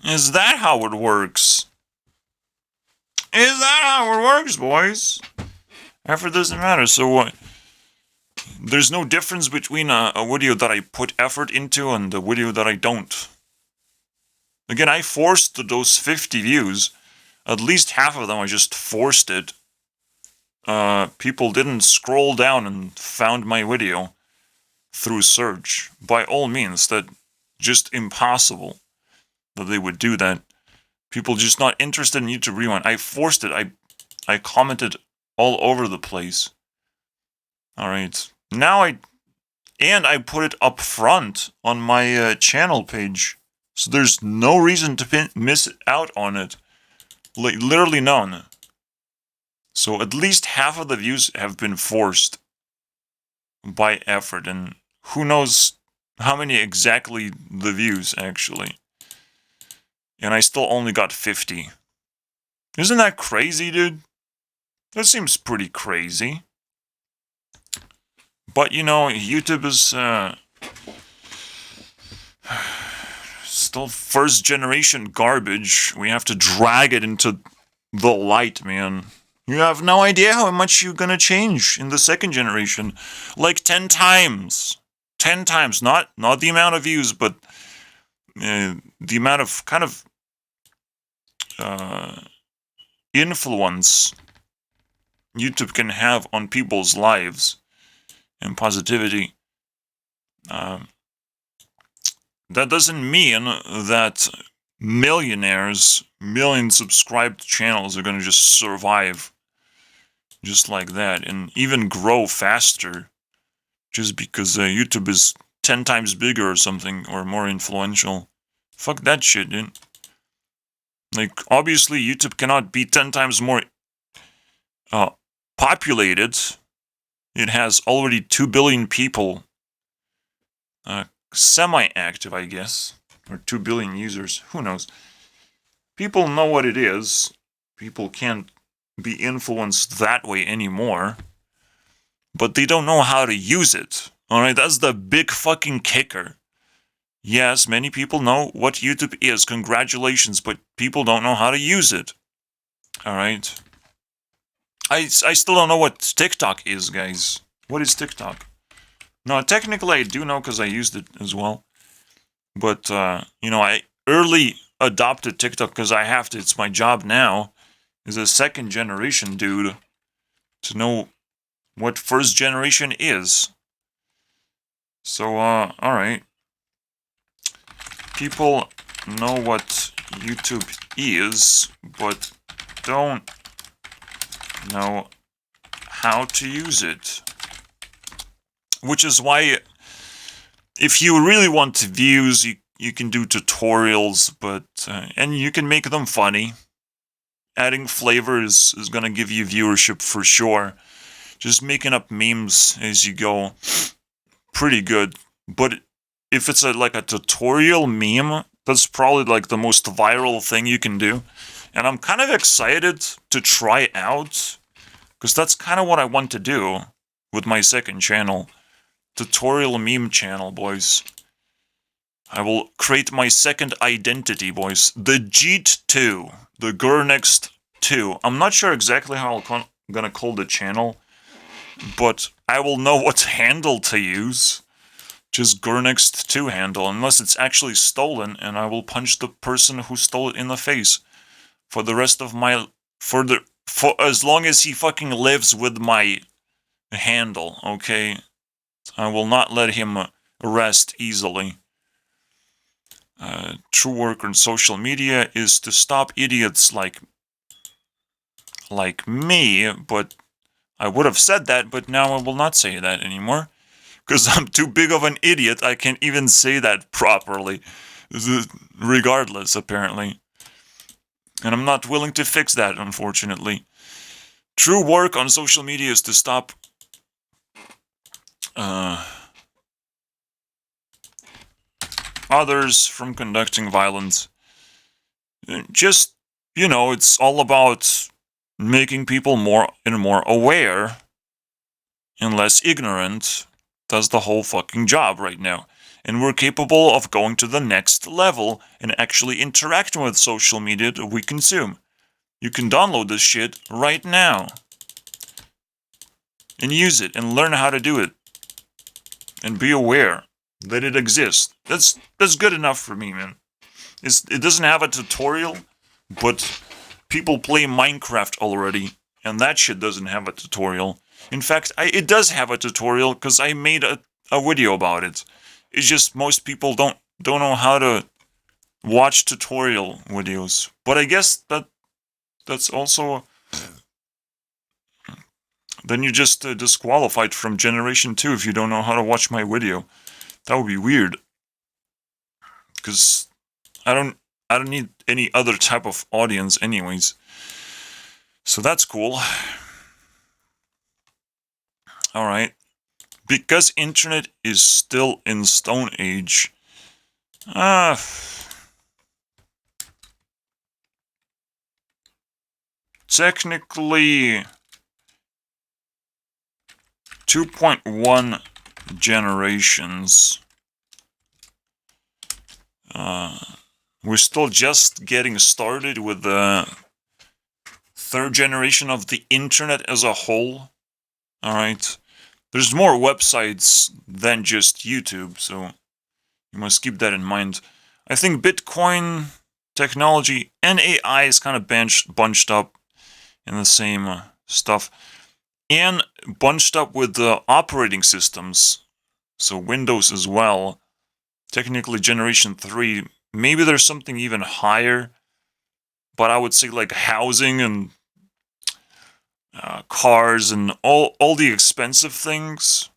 Is that how it works? Is that how it works, boys? Effort doesn't matter, so what? There's no difference between a video that I put effort into and the video that I don't. Again, I forced those 50 views. At least half of them, I just forced it. People didn't scroll down and found my video through search. By all means, that's just impossible that they would do that. People just not interested in YouTube Rewind. I forced it. I commented all over the place. Alright. Now I put it up front on my channel page. So there's no reason to miss out on it. Literally none. So at least half of the views have been forced by effort, and who knows how many exactly the views, actually. And I still only got 50. Isn't that crazy, dude? That seems pretty crazy. But, you know, YouTube is still first generation garbage. We have to drag it into the light, man. You have no idea how much you're gonna change in the second generation. Like 10 times. 10 times. Not the amount of views, but the amount of kind of influence YouTube can have on people's lives and positivity. That doesn't mean that millionaires, million subscribed channels are gonna just survive just like that and even grow faster just because YouTube is 10 times bigger or something or more influential. Fuck that shit, dude. Like, obviously YouTube cannot be 10 times more populated. It has already 2 billion people semi-active, I guess, or 2 billion users. Who knows? People know what it is. People can't be influenced that way anymore, but they don't know how to use it. Alright, that's the big fucking kicker. Yes, many people know what YouTube is, congratulations, but people don't know how to use it. Alright? I still don't know what TikTok is, guys. What is TikTok? No, technically I do know because I used it as well. But, you know, I early adopted TikTok because I have to. It's my job now. is a second generation dude to know what first generation is. So, alright. People know what YouTube is, but don't know how to use it. Which is why, if you really want views, you can do tutorials, but and you can make them funny. Adding flavor is gonna give you viewership for sure. Just making up memes as you go, pretty good. But if it's like a tutorial meme, that's probably like the most viral thing you can do. And I'm kind of excited to try out, because that's kind of what I want to do with my second channel. Tutorial meme channel, boys. I will create my second identity, boys. The Jeet 2. The Gurnext 2. I'm not sure exactly how I'm gonna call the channel, but I will know what handle to use. Just Gurnext 2 handle, unless it's actually stolen, and I will punch the person who stole it in the face for the rest of my... for as long as he fucking lives with my handle, okay? I will not let him rest easily. True work on social media is to stop idiots like me, but I would have said that, but now I will not say that anymore. Because I'm too big of an idiot, I can't even say that properly. Regardless, apparently. And I'm not willing to fix that, unfortunately. True work on social media is to stop others from conducting violence. Just, it's all about making people more and more aware and less ignorant. That's the whole fucking job right now. And we're capable of going to the next level and actually interacting with social media that we consume. You can download this shit right now. And use it and learn how to do it. And be aware that it exists. That's good enough for me, man. It doesn't have a tutorial, but people play Minecraft already, and that shit doesn't have a tutorial. In fact, it does have a tutorial because I made a video about it. It's just most people don't know how to watch tutorial videos. But I guess that's also... Then you're just disqualified from Generation 2 if you don't know how to watch my video. That would be weird. Because I don't need any other type of audience anyways. So that's cool. Alright. Because internet is still in Stone Age. Technically 2.1 generations. We're still just getting started with the third generation of the internet as a whole. Alright. There's more websites than just YouTube, so you must keep that in mind. I think Bitcoin technology and AI is kind of bunched up in the same stuff. And bunched up with the operating systems. So Windows as well. Technically Generation 3. Maybe there's something even higher. But I would say like housing and cars and all the expensive things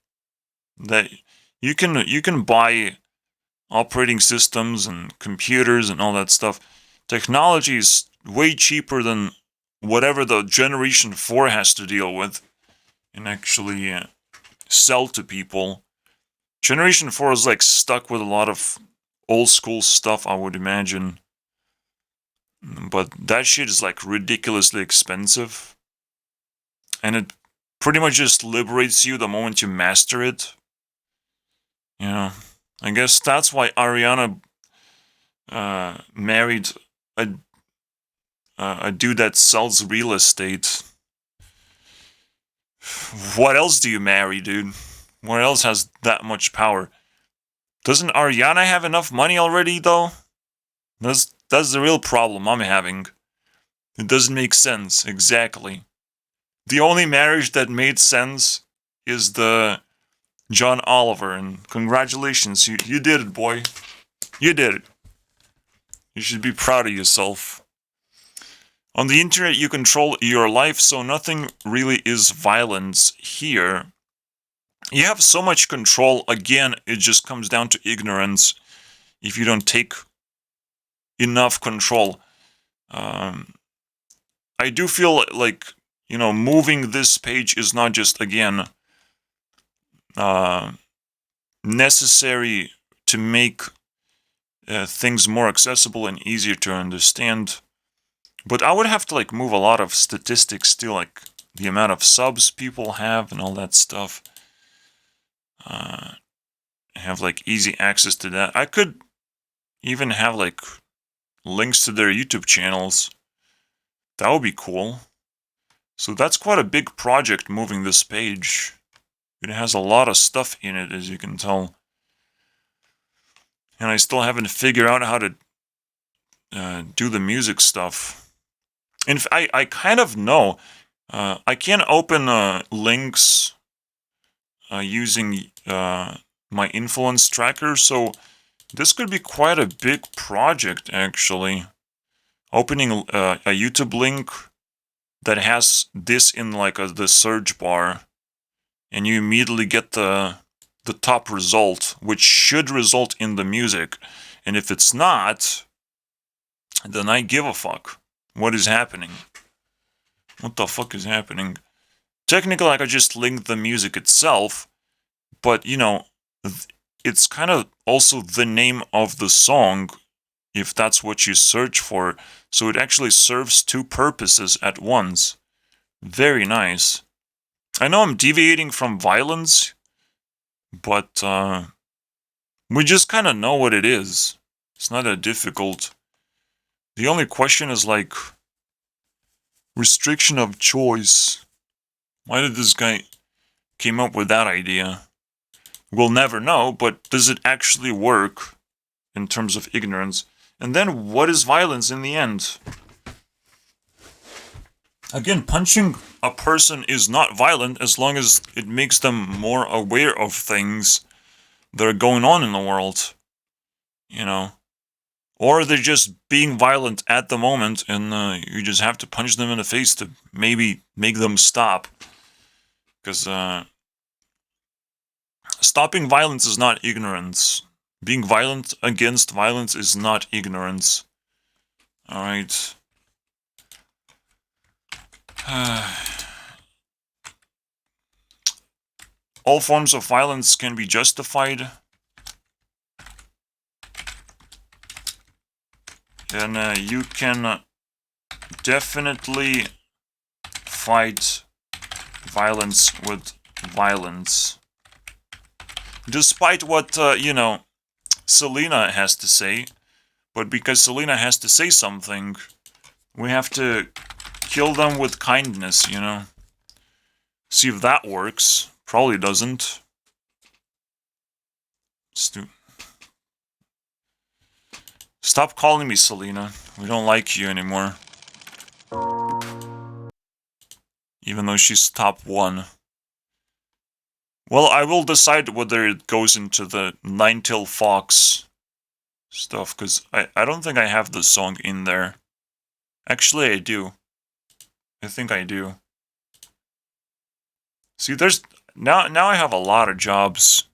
that you can buy operating systems and computers and all that stuff. Technology is way cheaper than whatever the Generation 4 has to deal with and actually sell to people. Generation 4 is like stuck with a lot of old school stuff, I would imagine. But that shit is like ridiculously expensive. And it pretty much just liberates you the moment you master it. I guess that's why Ariana married a dude that sells real estate. What else do you marry, dude? What else has that much power? Doesn't Ariana have enough money already, though? That's the real problem I'm having. It doesn't make sense, exactly. The only marriage that made sense is the John Oliver, and congratulations, you did it, boy. You did it. You should be proud of yourself. On the internet, you control your life, so nothing really is violence here. You have so much control, again, it just comes down to ignorance if you don't take enough control. I do feel like, moving this page is not just, again, necessary to make things more accessible and easier to understand. But I would have to move a lot of statistics too, like the amount of subs people have and all that stuff. Have easy access to that. I could even have links to their YouTube channels. That would be cool. So that's quite a big project, moving this page. It has a lot of stuff in it, as you can tell. And I still haven't figured out how to do the music stuff. And I kind of know. I can open links using my influence tracker, so this could be quite a big project, actually. Opening a YouTube link that has this in the search bar, and you immediately get the top result, which should result in the music. And if it's not, then I give a fuck. What is happening? What the fuck is happening? Technically, I could just link the music itself, but, it's kind of also the name of the song, if that's what you search for. So it actually serves two purposes at once. Very nice. I know I'm deviating from violence, but we just kind of know what it is. It's not that difficult. The only question is restriction of choice. Why did this guy came up with that idea? We'll never know, but does it actually work in terms of ignorance? And then what is violence in the end? Again, punching a person is not violent as long as it makes them more aware of things that are going on in the world. Or they're just being violent at the moment, and you just have to punch them in the face to maybe make them stop. Because stopping violence is not ignorance. Being violent against violence is not ignorance. Alright. All forms of violence can be justified. And you can definitely fight violence with violence. Despite what, Selena has to say. But because Selena has to say something, we have to kill them with kindness, See if that works. Probably doesn't. Stop calling me Selena. We don't like you anymore. Even though she's top 1. Well, I will decide whether it goes into the Nine-Tailed Fox stuff, because I don't think I have the song in there. Actually, I do. I think I do. See, there's... Now I have a lot of jobs.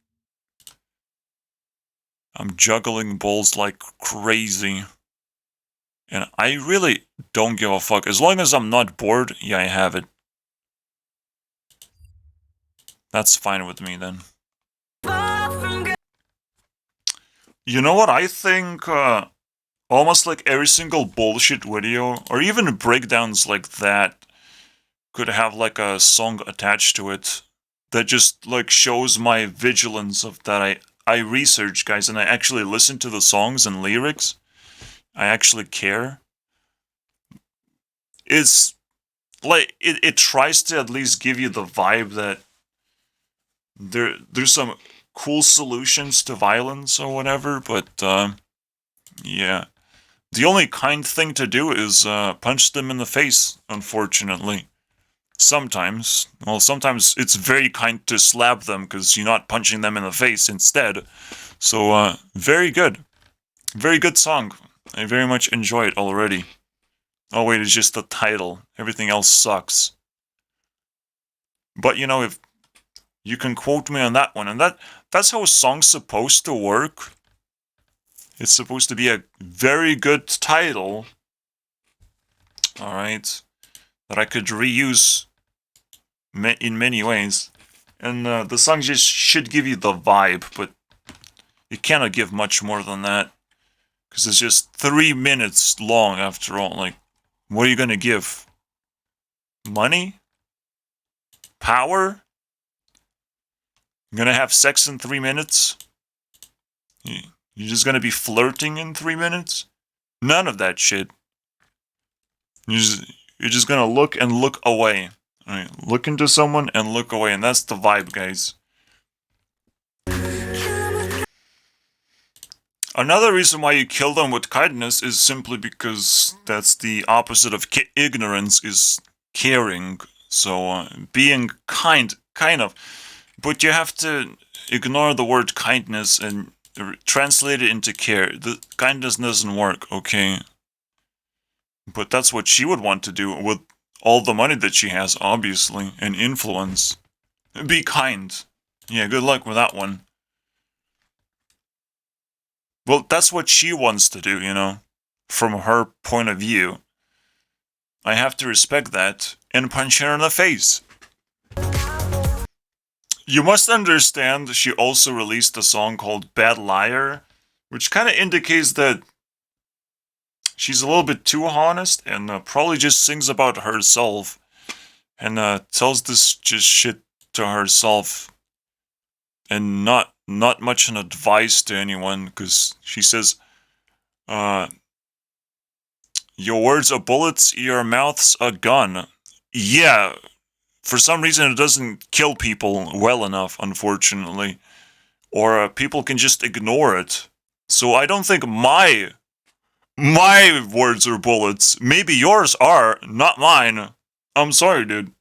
I'm juggling balls like crazy. And I really don't give a fuck. As long as I'm not bored, yeah, I have it. That's fine with me, then. You know what? I think almost every single bullshit video, or even breakdowns like that, could have a song attached to it that just shows my vigilance of that I research, guys, and I actually listen to the songs and lyrics. I actually care. It's it tries to at least give you the vibe that there's some cool solutions to violence or whatever, but yeah. The only kind thing to do is punch them in the face, unfortunately. Sometimes. Well, sometimes it's very kind to slap them because you're not punching them in the face instead. So, very good. Very good song. I very much enjoy it already. Oh wait, it's just the title. Everything else sucks. But you know, if you can quote me on that one, and that's how a song's supposed to work. It's supposed to be a very good title. Alright. That I could reuse in many ways. And the song just should give you the vibe, but it cannot give much more than that. Because it's just 3 minutes long after all. Like, what are you gonna give? Money? Power? You're gonna have sex in 3 minutes? You're just gonna be flirting in 3 minutes? None of that shit. You're just gonna look and look away. Alright, look into someone and look away, and that's the vibe, guys. Another reason why you kill them with kindness is simply because that's the opposite of ignorance, is caring. So, being kind of. But you have to ignore the word kindness and translate it into care. The kindness doesn't work, okay? But that's what she would want to do with all the money that she has, obviously, and influence. Be kind. Yeah, good luck with that one. Well, that's what she wants to do, you know, from her point of view. I have to respect that and punch her in the face. You must understand she also released a song called Bad Liar, which kind of indicates that she's a little bit too honest and probably just sings about herself and tells this just shit to herself and not much an advice to anyone, because she says, your words are bullets, your mouth's a gun. Yeah, for some reason it doesn't kill people well enough, unfortunately. Or people can just ignore it. So I don't think my words are bullets. Maybe yours are, not mine. I'm sorry, dude.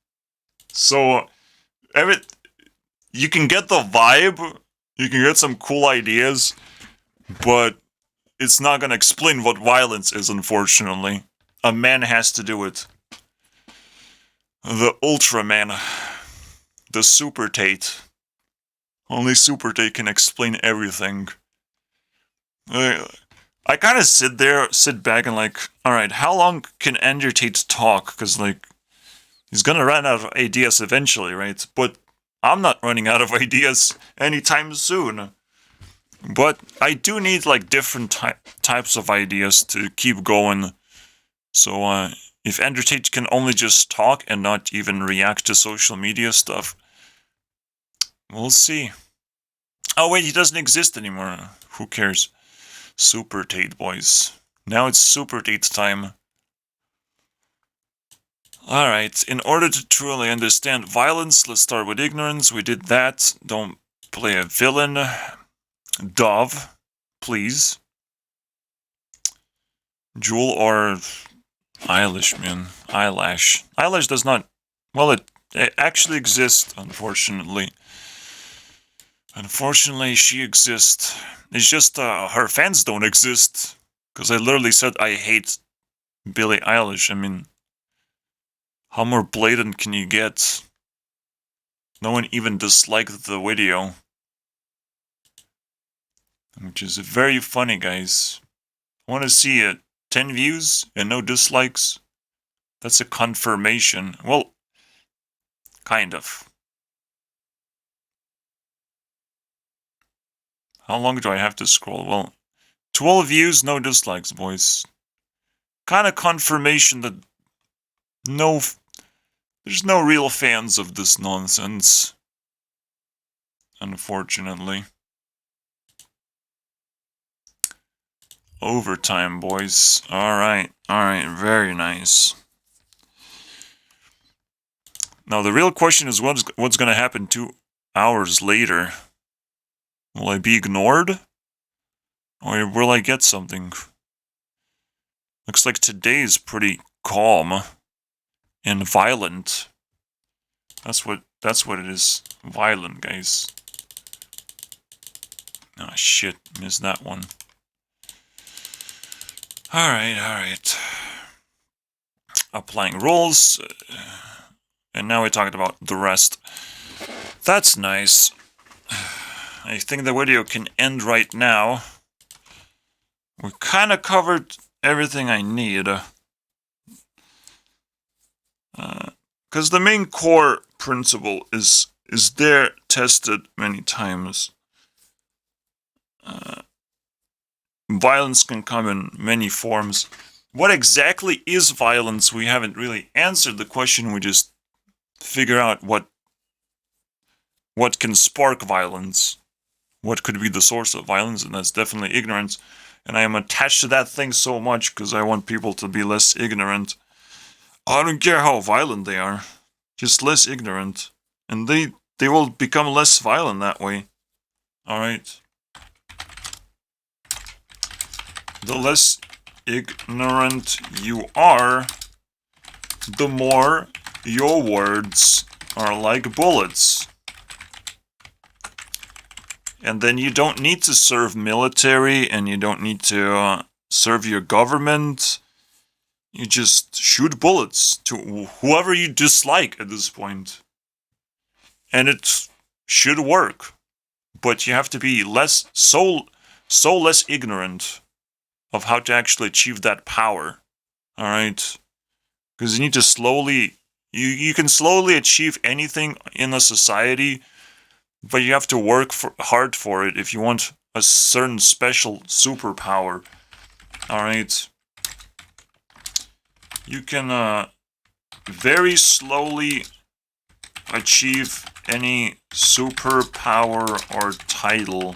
So, you can get the vibe, you can get some cool ideas, but it's not gonna explain what violence is, unfortunately. A man has to do it. The Ultraman. The Super Tate. Only Super Tate can explain everything. I kind of sit back and like, alright, how long can Andrew Tate talk? Because, like, he's gonna run out of ideas eventually, right? But I'm not running out of ideas anytime soon. But I do need, like, different types of ideas to keep going. So, if Andrew Tate can only just talk and not even react to social media stuff, we'll see. Oh wait, he doesn't exist anymore. Who cares? Super Tate, boys. Now it's Super Tate's time. Alright, in order to truly understand violence, let's start with ignorance. We did that. Don't play a villain. Dove, please. Jewel or Eilish, man. Eyelash. Eyelash does not... Well, it actually exists, unfortunately. Unfortunately, she exists. It's just her fans don't exist. Because I literally said I hate Billie Eilish. I mean, how more blatant can you get? No one even disliked the video. Which is very funny, guys. I want to see it. 10 views and no dislikes. That's a confirmation. Well, kind of. How long do I have to scroll? Well, 12 views, no dislikes, boys. Kind of confirmation that there's no real fans of this nonsense. Unfortunately. Overtime, boys. Alright, very nice. Now, the real question is what's going to happen 2 hours later? Will I be ignored? Or will I get something? Looks like today is pretty calm and violent. That's what it is. Violent, guys. Oh shit, missed that one. Alright. Applying rules. And now we talked about the rest. That's nice. I think the video can end right now. We kind of covered everything I need. Because the main core principle is there, tested many times. Violence can come in many forms. What exactly is violence? We haven't really answered the question. We just figure out what can spark violence. What could be the source of violence, and that's definitely ignorance. And I am attached to that thing so much because I want people to be less ignorant. I don't care how violent they are, just less ignorant. And they will become less violent that way. Alright. The less ignorant you are, the more your words are like bullets. And then you don't need to serve military, and you don't need to serve your government. You just shoot bullets to whoever you dislike at this point. And it should work. But you have to be so less ignorant of how to actually achieve that power. Alright? Because you need to slowly... You can slowly achieve anything in a society, but you have to work hard for it if you want a certain special superpower. Alright? You can very slowly achieve any superpower or title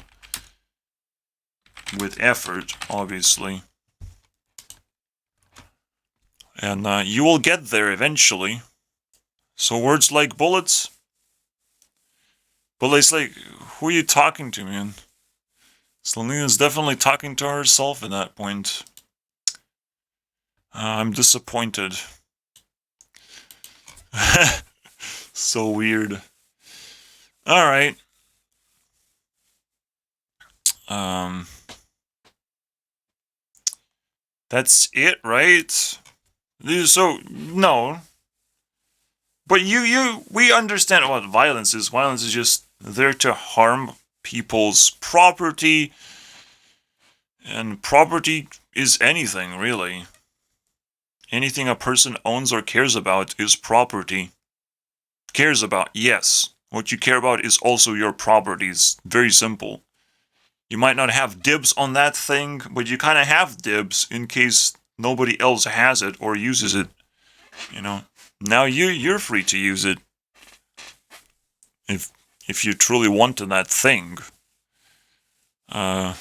with effort, obviously. And you will get there eventually. So words like bullets? But it's like, who are you talking to, man? Selena's definitely talking to herself at that point. I'm disappointed. So weird. Alright. That's it, right? So, no. But we understand what violence is. Violence is just there to harm people's property. And property is anything, really. Anything a person owns or cares about is property. Cares about, yes. What you care about is also your properties. Very simple. You might not have dibs on that thing, but you kind of have dibs in case nobody else has it or uses it. You know, now you're free to use it. If you truly wanted that thing. A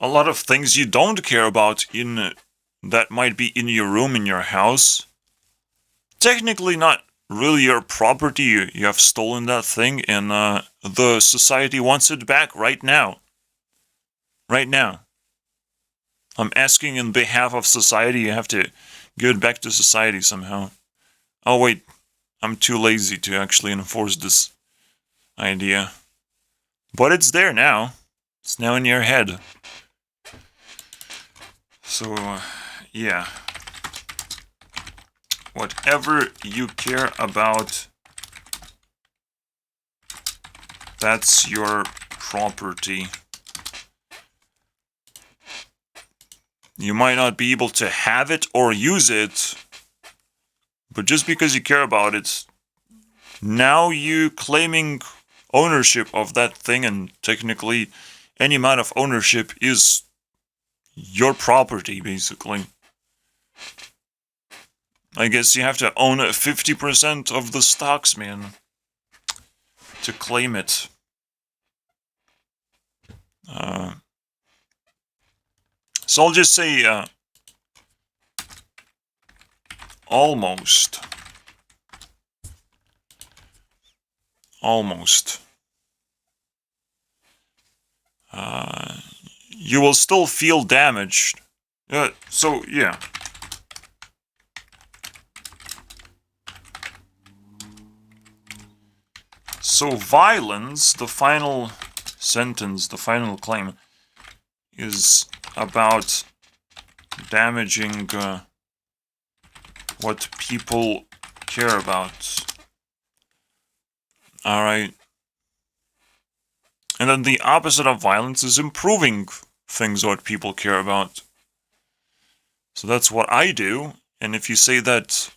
lot of things you don't care about that might be in your room, in your house. Technically not really your property. You have stolen that thing, and the society wants it back right now. Right now. I'm asking in behalf of society. You have to give it back to society somehow. Oh wait, I'm too lazy to actually enforce this idea. But it's there now. It's now in your head. So, yeah. Whatever you care about, that's your property. You might not be able to have it or use it, but just because you care about it, now you claiming ownership of that thing, and technically any amount of ownership is your property, basically. I guess you have to own 50% of the stocks, man, to claim it. So I'll just say, almost. you will still feel damaged. So, yeah. So, violence, the final sentence, the final claim, is about damaging what people care about. Alright. And then the opposite of violence is improving things what people care about. So that's what I do. And if you say that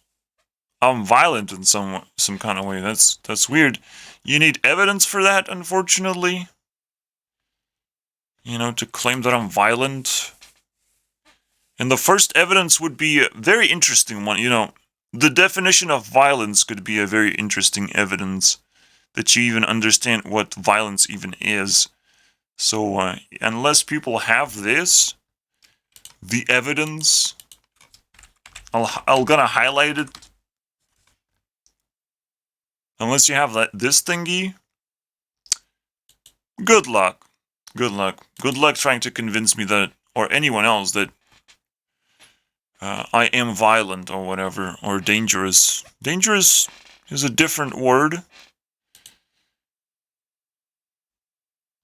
I'm violent in some kind of way, that's weird. You need evidence for that, unfortunately. You know, to claim that I'm violent. And the first evidence would be a very interesting one. You know, the definition of violence could be a very interesting evidence that you even understand what violence even is. So, unless people have this, the evidence, I'm gonna highlight it. Unless you have this thingy, good luck. Good luck. Good luck trying to convince me that, or anyone else, that I am violent or whatever, or dangerous. Dangerous is a different word.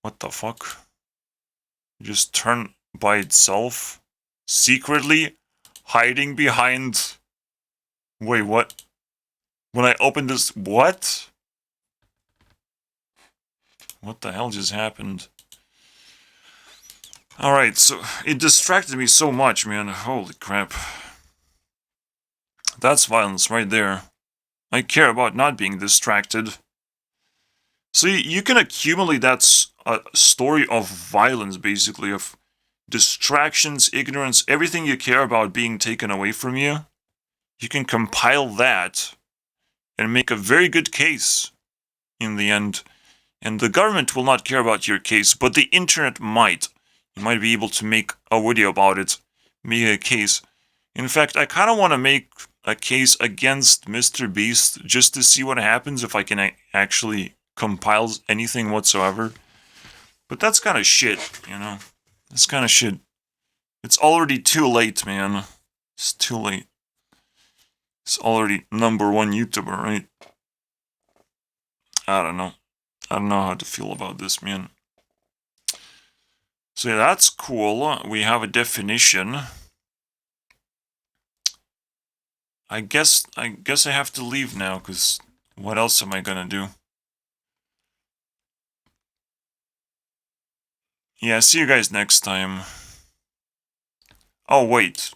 What the fuck? Just turn by itself? Secretly? Hiding behind... Wait, what? When I open this... What? What the hell just happened? Alright, so it distracted me so much, man. Holy crap. That's violence right there. I care about not being distracted. So you can accumulate that story of violence, basically, of distractions, ignorance, everything you care about being taken away from you. You can compile that and make a very good case in the end. And the government will not care about your case, but the internet might. You might be able to make a video about it, make a case. In fact, I kind of want to make a case against Mr. Beast just to see what happens if I can actually compile anything whatsoever. But that's kind of shit, you know? That's kind of shit. It's already too late, man. It's too late. It's already #1 YouTuber, right? I don't know. I don't know how to feel about this, man. So yeah, that's cool. We have a definition. I guess I have to leave now, because what else am I gonna do? Yeah, see you guys next time. Oh, wait.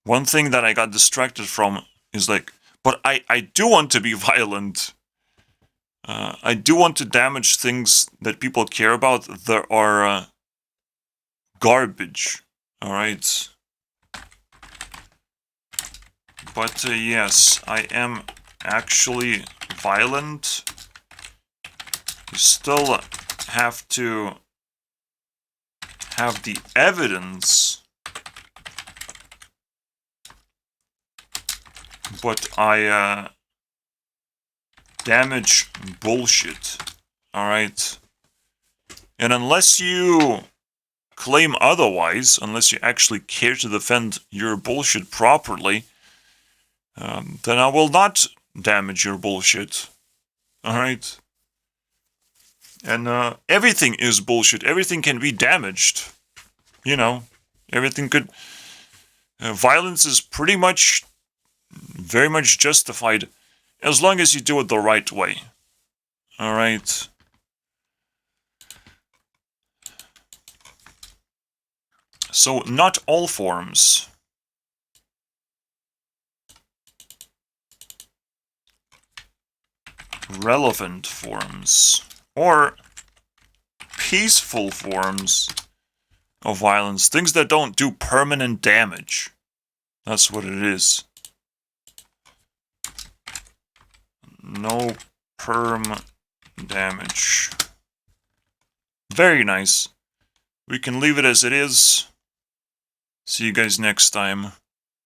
One thing that I got distracted from is like, but I do want to be violent. I do want to damage things that people care about that are garbage. Alright. But yes, I am actually violent. You still have to have the evidence. But I damage bullshit. Alright? And unless you claim otherwise, unless you actually care to defend your bullshit properly, then I will not damage your bullshit. Alright? And everything is bullshit. Everything can be damaged. You know, everything could... violence is pretty much, very much justified, as long as you do it the right way. Alright? So, not all forms. Relevant forms. Or peaceful forms of violence. Things that don't do permanent damage. That's what it is. No perm damage. Very nice. We can leave it as it is. See you guys next time.